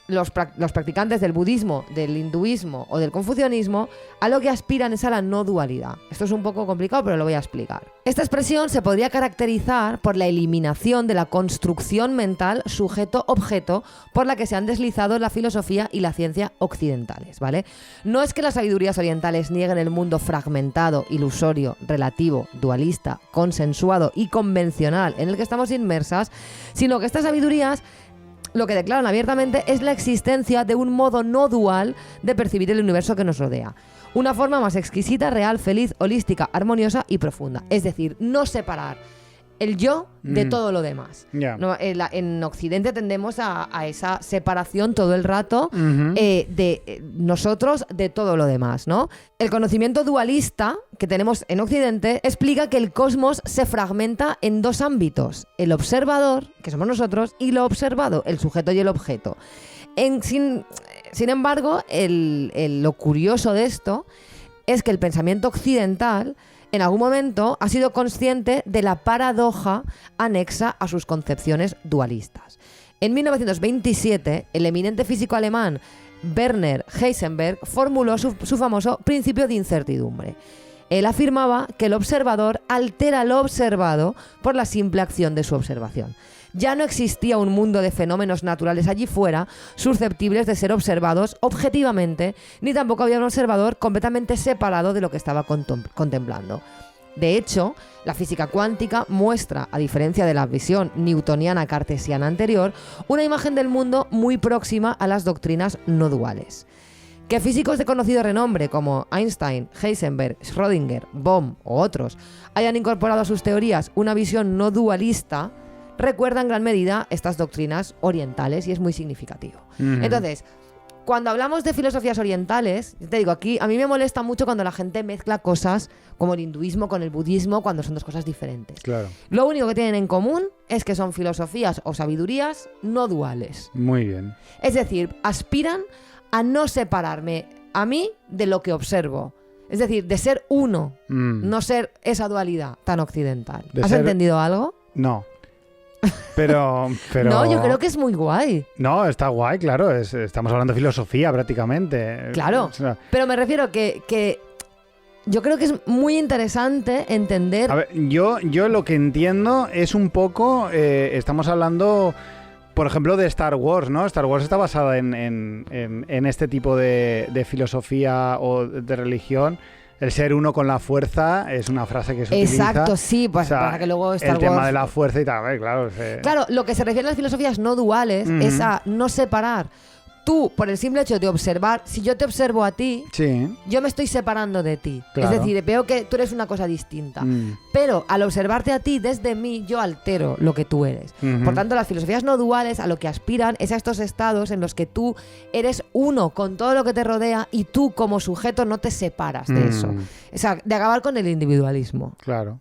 los practicantes del budismo, del hinduismo o del confucianismo, a lo que aspiran es a la no dualidad. Esto es un poco complicado, pero lo voy a explicar. Esta expresión se podría caracterizar por la eliminación de la construcción mental sujeto-objeto por la que se han deslizado la filosofía y la ciencia occidentales, ¿vale? No es que las sabidurías orientales nieguen el mundo fragmentado, ilusorio, relativo, dualista, consensuado y convencional en el que estamos inmersas, sino que estas sabidurías lo que declaran abiertamente es la existencia de un modo no dual de percibir el universo que nos rodea. Una forma más exquisita, real, feliz, holística, armoniosa y profunda. Es decir, no separar el yo de todo lo demás. No, en Occidente tendemos a esa separación todo el rato de nosotros de todo lo demás, ¿no? El conocimiento dualista que tenemos en Occidente explica que el cosmos se fragmenta en dos ámbitos: el observador, que somos nosotros, y lo observado, el sujeto y el objeto. Sin embargo, lo curioso de esto es que el pensamiento occidental en algún momento ha sido consciente de la paradoja anexa a sus concepciones dualistas. En 1927, el eminente físico alemán Werner Heisenberg formuló su famoso principio de incertidumbre. Él afirmaba que el observador altera lo observado por la simple acción de su observación. Ya no existía un mundo de fenómenos naturales allí fuera susceptibles de ser observados objetivamente, ni tampoco había un observador completamente separado de lo que estaba contemplando. De hecho, la física cuántica muestra, a diferencia de la visión newtoniana cartesiana anterior, una imagen del mundo muy próxima a las doctrinas no duales. Que físicos de conocido renombre como Einstein, Heisenberg, Schrödinger, Bohm o otros hayan incorporado a sus teorías una visión no dualista recuerda en gran medida estas doctrinas orientales y es muy significativo. Entonces, cuando hablamos de filosofías orientales, te digo, aquí a mí me molesta mucho cuando la gente mezcla cosas como el hinduismo con el budismo cuando son dos cosas diferentes. Claro. Lo único que tienen en común es que son filosofías o sabidurías no duales. Muy bien. Es decir, aspiran a no separarme a mí de lo que observo. Es decir, de ser uno, no ser esa dualidad tan occidental. ¿Has entendido algo? No. Pero... No, yo creo que es muy guay. No, está guay, claro. Estamos hablando de filosofía prácticamente. Claro. O sea, pero me refiero que yo creo que es muy interesante entender... A ver, yo lo que entiendo es un poco... estamos hablando, por ejemplo, de Star Wars, ¿no? Star Wars está basada en este tipo de filosofía o de religión. El ser uno con la fuerza es una frase que se utiliza. Exacto, sí, pues O sea, para que luego Star el tema Wars... de la fuerza y tal, claro. Claro, lo que se refiere a las filosofías no duales es a no separar. Tú, por el simple hecho de observar, si yo te observo a ti, Sí. yo me estoy separando de ti. Claro. Es decir, veo que tú eres una cosa distinta. Pero al observarte a ti desde mí, yo altero lo que tú eres. Por tanto, las filosofías no duales a lo que aspiran es a estos estados en los que tú eres uno con todo lo que te rodea y tú como sujeto no te separas de eso. O sea, de acabar con el individualismo. Claro.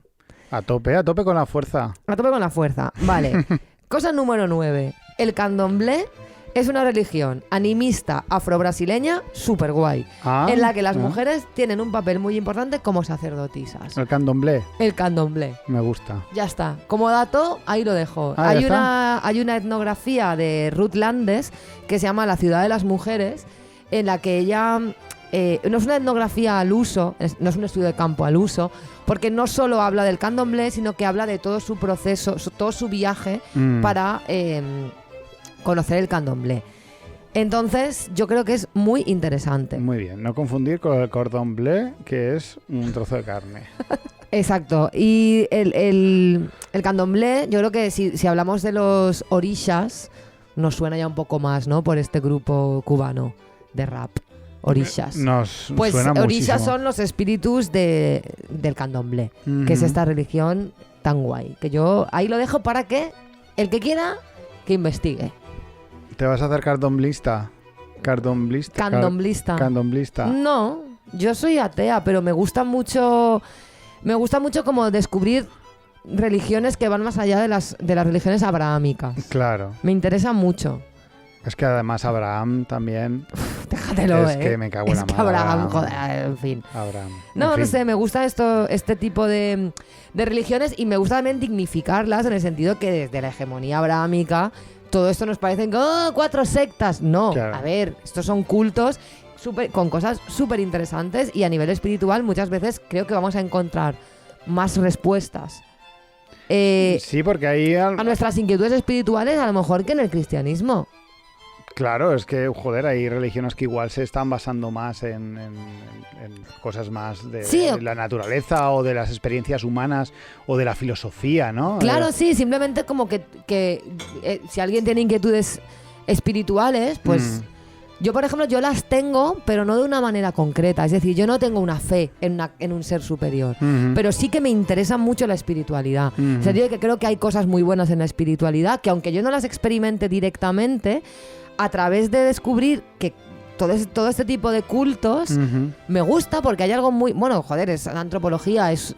A tope con la fuerza. A tope con la fuerza. Vale. Cosa número 9. El candomblé es una religión animista afro-brasileña súper guay, en la que las mujeres tienen un papel muy importante como sacerdotisas. El candomblé. El candomblé. Me gusta. Ya está. Como dato, ahí lo dejo. Ah, Hay una etnografía de Ruth Landes que se llama La ciudad de las mujeres, en la que ella... no es una etnografía al uso, no es un estudio de campo al uso, porque no solo habla del candomblé, sino que habla de todo su proceso, todo su viaje para... conocer el candomblé. Entonces, yo creo que es muy interesante. Muy bien, no confundir con el cordon bleu, que es un trozo de carne. Exacto. Y el candomblé, yo creo que si hablamos de los orishas, nos suena ya un poco más, ¿no? Por este grupo cubano de rap. Orishas. Nos Pues suena orishas muchísimo. son los espíritus del candomblé, que es esta religión tan guay. Que yo ahí lo dejo para que el que quiera, que investigue. ¿Te vas a hacer candomblista? Candomblista. Candomblista. No, yo soy atea, pero me gusta mucho como descubrir religiones que van más allá de las religiones abrahámicas. Claro. Me interesa mucho. Es que además Abraham también... Déjatelo, Es que me cago en la que madre. Abraham, joder, en fin. Abraham. No, En fin. no sé, me gusta este tipo de religiones y me gusta también dignificarlas en el sentido que desde la hegemonía abrahámica todo esto nos parece que 4 sectas. No, Claro. a ver, estos son cultos con cosas súper interesantes y a nivel espiritual muchas veces creo que vamos a encontrar más respuestas Sí, porque ahí... a nuestras inquietudes espirituales a lo mejor que en el cristianismo. Claro, es que, joder, hay religiones que igual se están basando más en cosas más de Sí, la naturaleza o de las experiencias humanas o de la filosofía, ¿no? Claro, sí, simplemente como que si alguien tiene inquietudes espirituales, pues yo, por ejemplo, yo las tengo, pero no de una manera concreta. Es decir, yo no tengo una fe en un ser superior, pero sí que me interesa mucho la espiritualidad. En el sentido de que creo que hay cosas muy buenas en la espiritualidad, que aunque yo no las experimente directamente, a través de descubrir que todo este tipo de cultos me gusta porque hay algo muy... Bueno, joder, la antropología es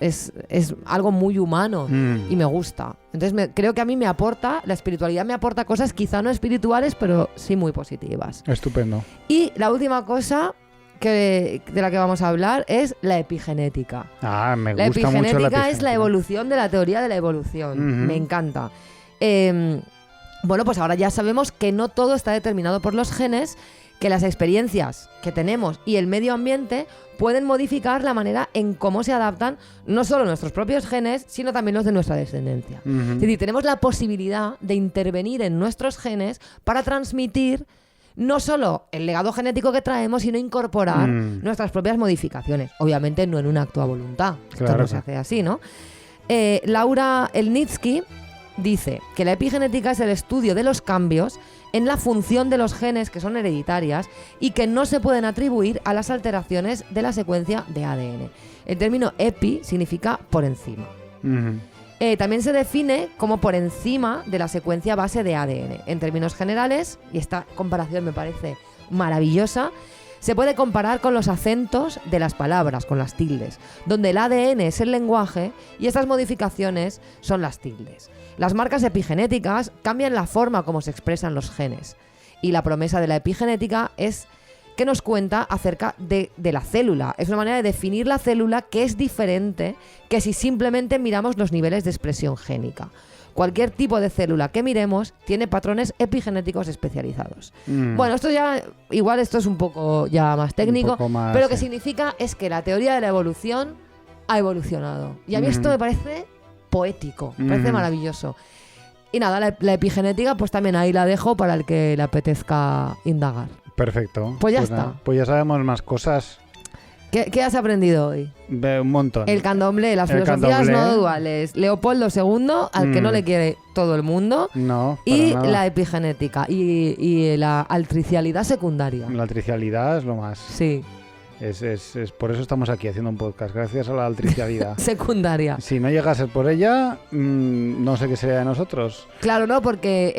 algo muy humano y me gusta. Entonces creo que a mí me aporta, la espiritualidad me aporta cosas quizá no espirituales, pero sí muy positivas. Estupendo. Y la última cosa de la que vamos a hablar es la epigenética. Ah, me La gusta mucho la epigenética es la epigenética. evolución de la teoría de la evolución. Me encanta. Bueno, pues ahora ya sabemos que no todo está determinado por los genes, que las experiencias que tenemos y el medio ambiente pueden modificar la manera en cómo se adaptan no solo nuestros propios genes, sino también los de nuestra descendencia. Es decir, tenemos la posibilidad de intervenir en nuestros genes para transmitir no solo el legado genético que traemos, sino incorporar nuestras propias modificaciones. Obviamente no en un acto a voluntad. Esto Claro, no se hace así, ¿no? Laura Elnitsky dice que la epigenética es el estudio de los cambios en la función de los genes que son hereditarias y que no se pueden atribuir a las alteraciones de la secuencia de ADN. El término epi significa por encima. También se define como por encima de la secuencia base de ADN. En términos generales, y esta comparación me parece maravillosa, se puede comparar con los acentos de las palabras, con las tildes, donde el ADN es el lenguaje y estas modificaciones son las tildes. Las marcas epigenéticas cambian la forma como se expresan los genes. Y la promesa de la epigenética es que nos cuenta acerca de la célula. Es una manera de definir la célula que es diferente que si simplemente miramos los niveles de expresión génica. Cualquier tipo de célula que miremos tiene patrones epigenéticos especializados. Bueno, esto ya, igual esto es un poco ya más técnico, más, pero lo que significa es que la teoría de la evolución ha evolucionado. Y a mí esto me parece poético, me parece maravilloso. Y nada, la epigenética pues también ahí la dejo para el que le apetezca indagar. Perfecto. Pues ya está. Nada, pues ya sabemos más cosas. ¿Qué has aprendido hoy? Un montón. El candomblé, las El filosofías candomblé. no duales, Leopoldo II, al que no le quiere todo el mundo, No, y para nada. la epigenética y la altricialidad secundaria. La altricialidad es lo más. Sí, Es por eso estamos aquí haciendo un podcast, gracias a la altricialidad. secundaria. Si no llegase por ella, no sé qué sería de nosotros. Claro, no, porque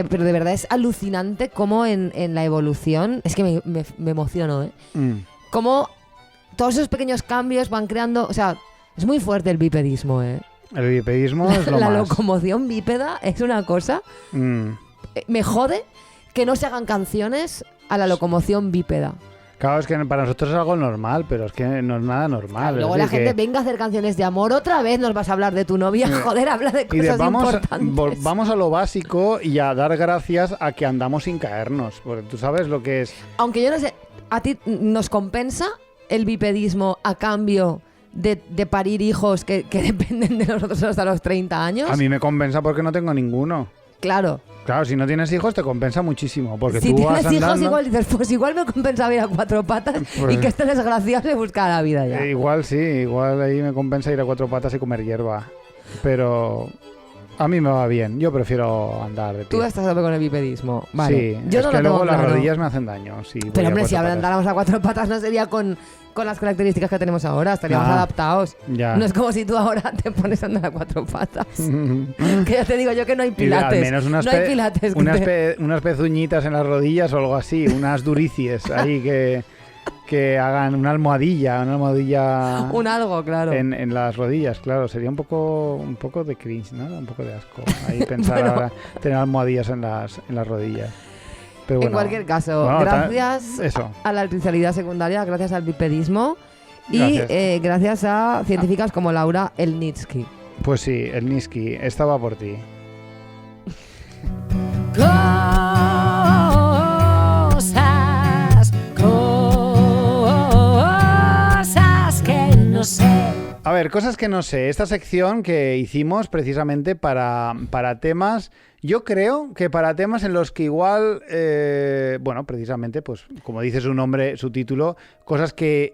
pero de verdad es alucinante cómo en la evolución, es que me emociono, ¿eh? Cómo todos esos pequeños cambios van creando, o sea, es muy fuerte el bipedismo, ¿eh? El bipedismo es lo La más. locomoción bípeda es una cosa. Me jode que no se hagan canciones a la locomoción bípeda. Claro, es que para nosotros es algo normal, pero es que no es nada normal. Luego es la decir, gente venga a hacer canciones de amor, otra vez nos vas a hablar de tu novia, joder, habla de y cosas importantes. vamos a lo básico y a dar gracias a que andamos sin caernos, porque tú sabes lo que es. Aunque yo no sé, ¿a ti nos compensa el bipedismo a cambio de parir hijos que dependen de nosotros hasta los 30 años? A mí me compensa porque no tengo ninguno. Claro. Claro, si no tienes hijos te compensa muchísimo, porque Si tú tienes vas hijos andando. igual dices, pues igual me compensa ir a 4 patas Pues- y que este desgraciado se busca la vida ya. Igual sí, igual ahí me compensa ir a 4 patas y comer hierba. Pero a mí me va bien, yo prefiero andar de pie. Tú estás a tope con el bipedismo. Vale. Sí, Yo es no que lo luego tengo las claro. rodillas me hacen daño. Sí, voy Pero a hombre, si 4 ahora patas. andáramos a 4 patas no sería con las características que tenemos ahora, estaríamos Ah, adaptados. ya. No es como si tú ahora te pones a andar a 4 patas. Que ya te digo yo que no hay Y pilates. al menos no hay pilates. que unas pezuñitas en las rodillas o algo así, unas duricies ahí que hagan una almohadilla Un algo, claro. en las rodillas, claro, sería un poco de cringe, ¿no? Un poco de asco. Ahí pensar Bueno. ahora tener almohadillas en las rodillas. Pero En bueno, cualquier caso, bueno, gracias eso. a la artificialidad secundaria, gracias al bipedismo Gracias. y gracias a científicas como Laura Elnitsky. Pues sí, el Niski, estaba por ti. Cosas que no sé. A ver, cosas que no sé. Esta sección que hicimos precisamente para temas, yo creo que para temas en los que igual, bueno, precisamente, pues como dice su nombre, su título, cosas que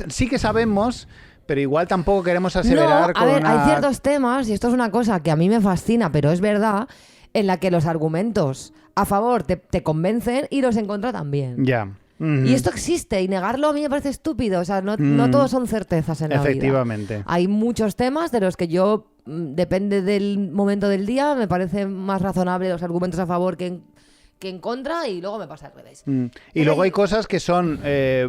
sí que sabemos, pero igual tampoco queremos aseverar No, con a ver, una... hay ciertos temas, y esto es una cosa que a mí me fascina, pero es verdad, en la que los argumentos a favor te convencen y los en contra también. Ya. Ujú. Y esto existe, y negarlo a mí me parece estúpido. O sea, no todos son certezas en la vida. Efectivamente. Hay muchos temas de los que yo, depende del momento del día, me parece más razonable los argumentos a favor que en contra, y luego me pasa al revés. Y luego hay cosas que son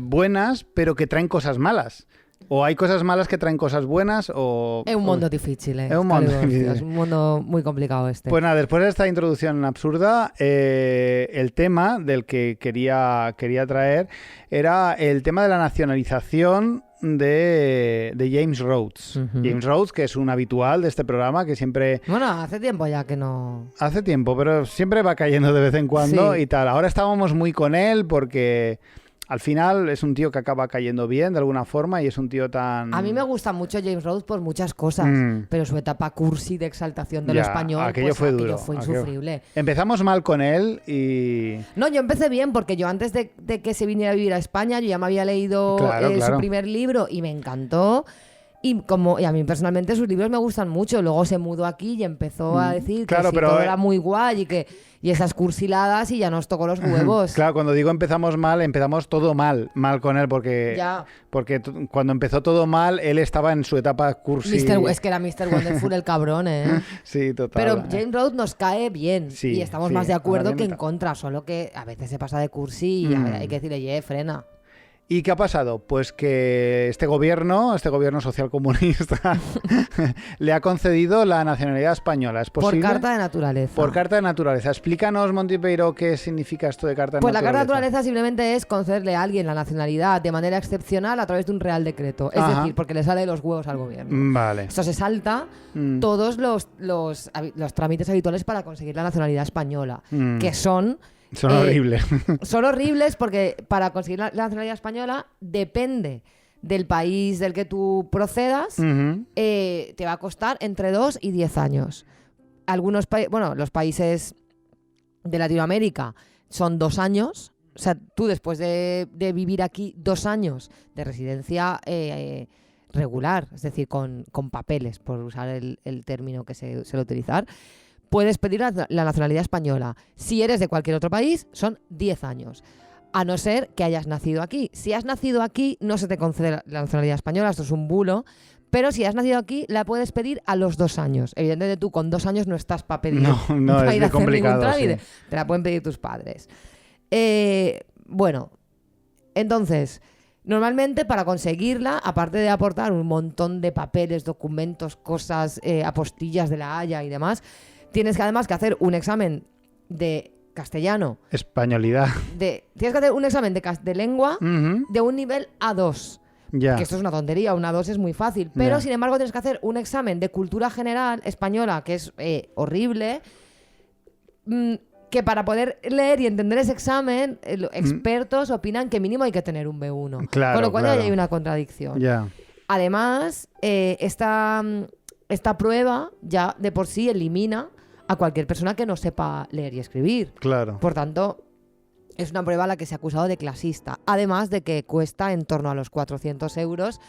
buenas, pero que traen cosas malas. O hay cosas malas que traen cosas buenas, o... Es un mundo difícil, ¿eh? Es un mundo Calibos, difícil. Es un mundo muy complicado este. Pues nada, después de esta introducción absurda, el tema del que quería traer era el tema de la nacionalización de James Rhodes. James Rhodes, que es un habitual de este programa, que siempre... Bueno, hace tiempo ya que no... Hace tiempo, pero siempre va cayendo de vez en cuando Sí. y tal. Ahora estábamos muy con él porque al final es un tío que acaba cayendo bien de alguna forma y es un tío tan... A mí me gusta mucho James Rhodes por muchas cosas, pero su etapa cursi de exaltación de lo Ya, español, aquello pues, fue duro. fue aquello- insufrible. Empezamos mal con él y... No, yo empecé bien porque yo antes de que se viniera a vivir a España, yo ya me había leído Claro, claro. su primer libro y me encantó. Y a mí personalmente sus libros me gustan mucho. Luego se mudó aquí y empezó a decir Claro, que sí, pero, todo era muy guay y esas cursiladas y ya nos tocó los huevos. Claro, cuando digo empezamos mal, empezamos todo mal con él porque Ya. cuando empezó todo mal, él estaba en su etapa cursi. Es que era Mr. Wonderful el cabrón, ¿eh? Sí, total. Pero James Rhodes nos cae bien Sí, y estamos sí, más de acuerdo ahora que bien en contra, solo que a veces se pasa de cursi y hay que decirle, frena. ¿Y qué ha pasado? Pues que este gobierno social comunista, le ha concedido la nacionalidad española. ¿Es Por posible? carta de naturaleza. Por carta de naturaleza. Explícanos, Monty Peiro, qué significa esto de carta de Pues la naturaleza. carta de naturaleza simplemente es concederle a alguien la nacionalidad de manera excepcional a través de un real decreto. Es Ajá. decir, porque le sale de los huevos al gobierno. Vale. Esto se salta todos los trámites habituales para conseguir la nacionalidad española, que son Horribles. son horribles porque para conseguir la nacionalidad española depende del país del que tú procedas, te va a costar entre 2 y 10 años. Los países de Latinoamérica son 2 años. O sea, tú después de vivir aquí 2 años de residencia regular, es decir, con papeles, por usar el término que se suele utilizar, puedes pedir la nacionalidad española. Si eres de cualquier otro país, son 10 años. A no ser que hayas nacido aquí. Si has nacido aquí, no se te concede la nacionalidad española, esto es un bulo. Pero si has nacido aquí, la puedes pedir a los 2 años. Evidentemente tú con 2 años no estás para pedir. No, para es ir a de hacer ningún complicado, trámite. sí. Te la pueden pedir tus padres. Bueno, entonces, normalmente para conseguirla, aparte de aportar un montón de papeles, documentos, cosas, apostillas de la Haya y demás, tienes que además que hacer un examen de castellano. Españolidad. Tienes que hacer un examen de lengua Ujú. de un nivel A2. Ya. Que esto es una tontería, una 2 es muy fácil. Pero, Ya. sin embargo, tienes que hacer un examen de cultura general española, que es horrible, que para poder leer y entender ese examen, expertos opinan que mínimo hay que tener un B1. Claro, Con lo cual claro. ya hay una contradicción. Ya. Además, esta prueba ya de por sí elimina a cualquier persona que no sepa leer y escribir. Claro. Por tanto, es una prueba a la que se ha acusado de clasista. Además de que cuesta en torno a los 400 euros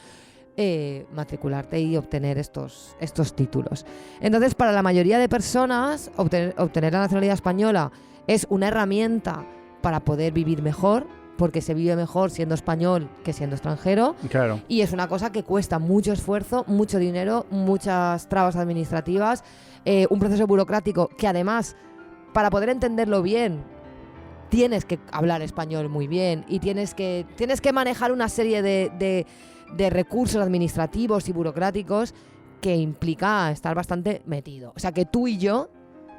matricularte y obtener estos títulos. Entonces, para la mayoría de personas, obtener la nacionalidad española es una herramienta para poder vivir mejor, porque se vive mejor siendo español que siendo extranjero. Claro. Y es una cosa que cuesta mucho esfuerzo, mucho dinero, muchas trabas administrativas, un proceso burocrático que además, para poder entenderlo bien, tienes que hablar español muy bien y tienes que manejar una serie de recursos administrativos y burocráticos que implica estar bastante metido. O sea que tú y yo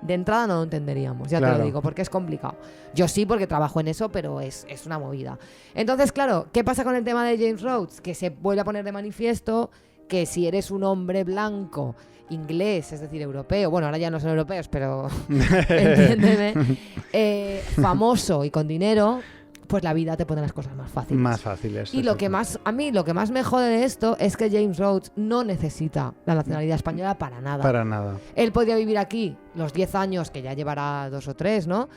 de entrada no lo entenderíamos, ya te Claro. lo digo, porque es complicado. Yo sí, porque trabajo en eso, pero es una movida. Entonces, claro, ¿qué pasa con el tema de James Rhodes? Que se vuelve a poner de manifiesto que si eres un hombre blanco, inglés, es decir, europeo, bueno, ahora ya no son europeos, pero entiéndeme, famoso y con dinero, pues la vida te pone las cosas más fáciles. Más fáciles. Y a mí lo que más me jode de esto es que James Rhodes no necesita la nacionalidad española para nada. Para nada. Él podría vivir aquí los 10 años, que ya llevará 2 o 3, ¿no?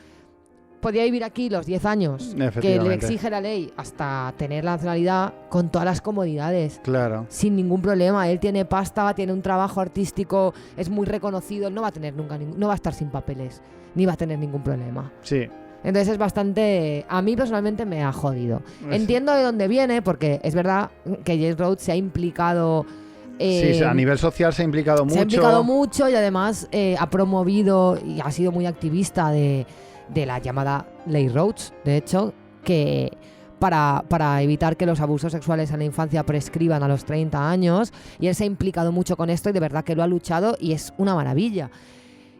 Podría vivir aquí los 10 años que le Efectivamente. exige la ley hasta tener la nacionalidad con todas las comodidades. Claro. Sin ningún problema. Él tiene pasta, tiene un trabajo artístico, es muy reconocido, él no va a tener no va a estar sin papeles, ni va a tener ningún problema. Sí. Entonces es bastante... A mí personalmente me ha jodido. Pues- Entiendo de dónde viene, porque es verdad que James Rhodes se ha implicado... Sí, a nivel social se ha implicado mucho. Se ha implicado mucho y además ha promovido y ha sido muy activista de la llamada Ley Rhodes, de hecho, que para evitar que los abusos sexuales en la infancia prescriban a los 30 años, y él se ha implicado mucho con esto y de verdad que lo ha luchado y es una maravilla.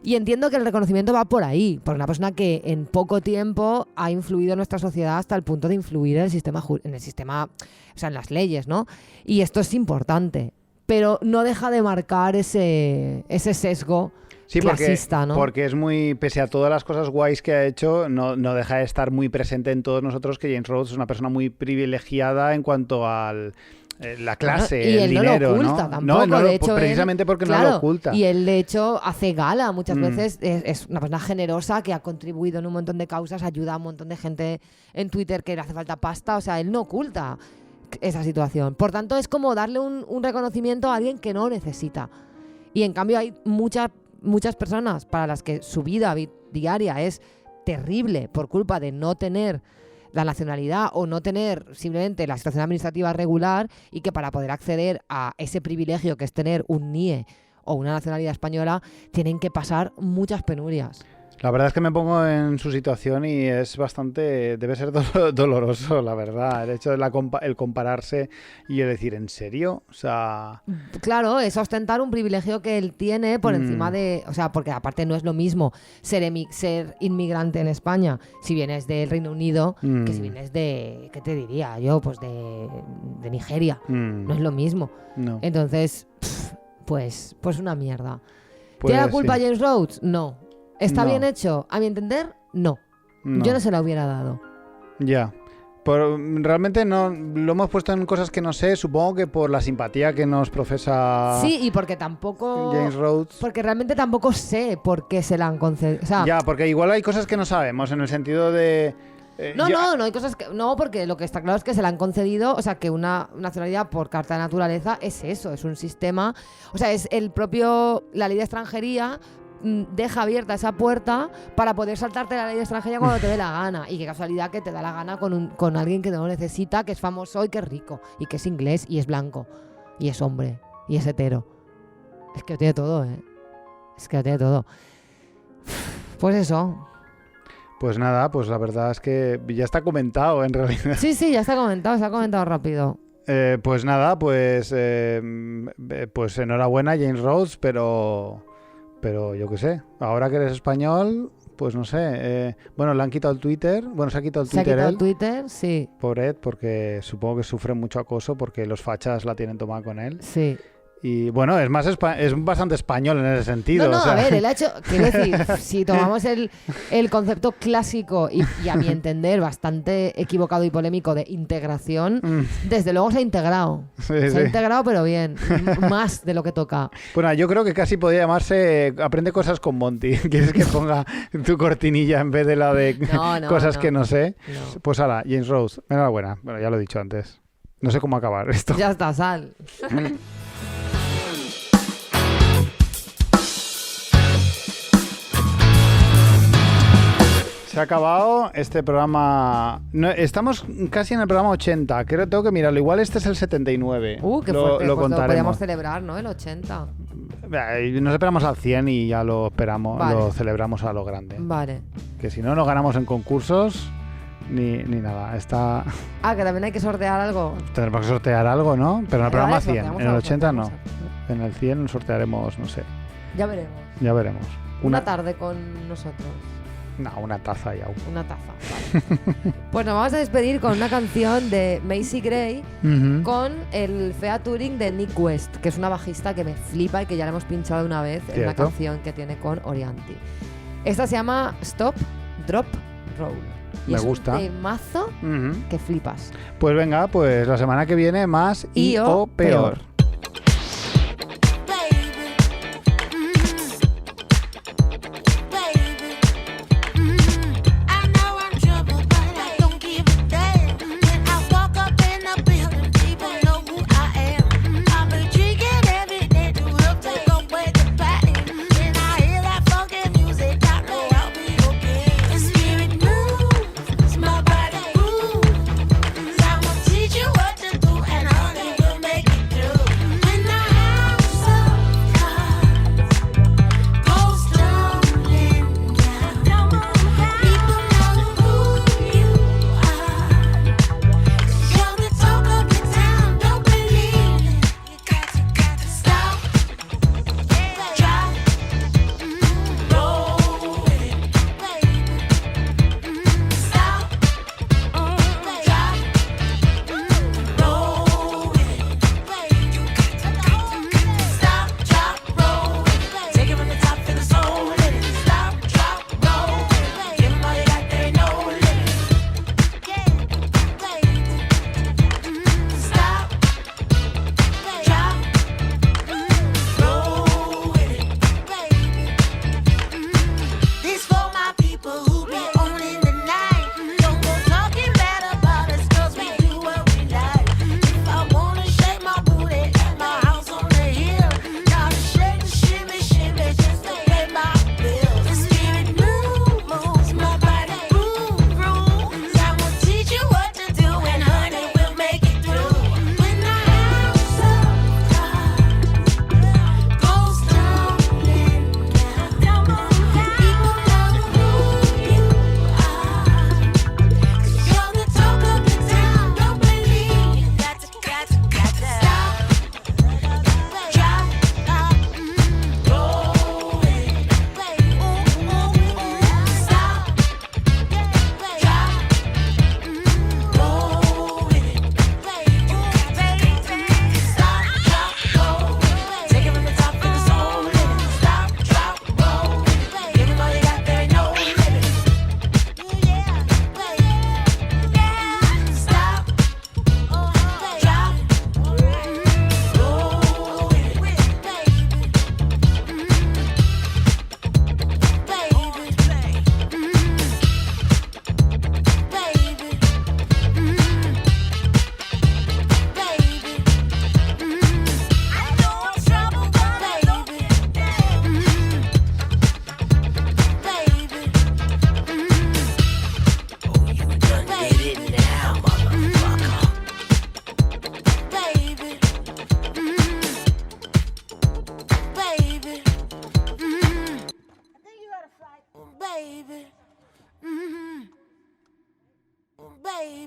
Y entiendo que el reconocimiento va por ahí, por una persona que en poco tiempo ha influido en nuestra sociedad hasta el punto de influir en el sistema, o sea, en las leyes, ¿no? Y esto es importante, pero no deja de marcar ese sesgo clasista, ¿no? Porque es muy, pese a todas las cosas guays que ha hecho, no deja de estar muy presente en todos nosotros que James Rhodes es una persona muy privilegiada en cuanto al la clase, y el él dinero, no lo oculta tampoco. No, de hecho, precisamente porque no lo oculta. Y él, de hecho, hace gala muchas veces. Es una persona generosa que ha contribuido en un montón de causas, ayuda a un montón de gente en Twitter que le hace falta pasta. O sea, él no oculta esa situación. Por tanto, es como darle un reconocimiento a alguien que no necesita. Y en cambio hay muchas personas para las que su vida diaria es terrible por culpa de no tener la nacionalidad o no tener simplemente la situación administrativa regular, y que para poder acceder a ese privilegio que es tener un NIE o una nacionalidad española tienen que pasar muchas penurias. La verdad es que me pongo en su situación y es bastante... Debe ser doloroso, la verdad. El hecho de el compararse y el decir, ¿en serio? O sea... Claro, es ostentar un privilegio que él tiene por encima de... O sea, porque aparte no es lo mismo ser inmigrante en España si vienes del Reino Unido que si vienes de... ¿Qué te diría yo? Pues de Nigeria. No es lo mismo. No. Entonces, pues una mierda. Pues, ¿Tiene la culpa sí. James Rhodes? No. ¿Está No. bien hecho? A mi entender, no. Yo no se la hubiera dado. Ya. Realmente no lo hemos puesto en cosas que no sé, supongo que por la simpatía que nos profesa Sí, y porque tampoco... James Rhodes. Porque realmente tampoco sé por qué se la han concedido. O sea, Ya, porque igual hay cosas que no sabemos, en el sentido de... no hay cosas que... No, porque lo que está claro es que se la han concedido, o sea, que una nacionalidad por carta de naturaleza es eso, es un sistema... O sea, es el propio... La ley de extranjería deja abierta esa puerta para poder saltarte la ley de extranjería cuando te dé la gana. Y qué casualidad que te da la gana con alguien que no lo necesita, que es famoso y que es rico, y que es inglés y es blanco, y es hombre, y es hetero. Es que lo tiene todo, ¿eh? Es que lo tiene todo. Pues eso. Pues nada, pues la verdad es que ya está comentado en realidad. Sí, ya está comentado, se ha comentado rápido. Pues nada, pues enhorabuena James Rhodes, pero yo qué sé, ahora que eres español, pues no sé. Bueno, le han quitado el Twitter. Bueno, se ha quitado el Twitter. Se ha quitado él, el Twitter, sí. por Ed, porque supongo que sufre mucho acoso porque los fachas la tienen tomada con él. Sí. Y bueno, es bastante español en ese sentido. No, o sea. a ver, él ha hecho... Quiero decir, si tomamos el concepto clásico y a mi entender bastante equivocado y polémico de integración, desde luego se ha integrado. Sí, Se ha integrado, pero bien. Más de lo que toca. Bueno, yo creo que casi podría llamarse Aprende cosas con Monty. ¿Quieres que ponga tu cortinilla en vez de la de cosas que no sé? No. Pues hala, James Rhodes, enhorabuena. Bueno, ya lo he dicho antes. No sé cómo acabar esto. Ya está, sal. Se ha acabado este programa. No, estamos casi en el programa 80. Tengo que mirarlo. Igual este es el 79. Qué lo fuerte. Pues lo contaremos. podríamos celebrar, ¿no? El 80. Nos esperamos al 100 y ya lo esperamos, Vale. lo celebramos a lo grande. Vale. Que si no, no ganamos en concursos ni nada. Está... Que también hay que sortear algo. Tendremos que sortear algo, ¿no? Pero en el programa 100. Sorteamos En el algo, 80 no. sorteamos algo. En el 100 sortearemos, no sé. Ya veremos. Ya veremos. Una tarde con nosotros. No, una taza ya. Una taza, vale. Pues nos vamos a despedir con una canción de Macy Gray con el featuring de Nick West, que es una bajista que me flipa y que ya la hemos pinchado una vez en una ¿Cierto? canción que tiene con Orianti. Esta se llama Stop, Drop, Roll. Y Me es gusta. un temazo que flipas. Pues venga, pues la semana que viene más y o peor. Teach you what to do and only will make it true.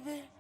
baby.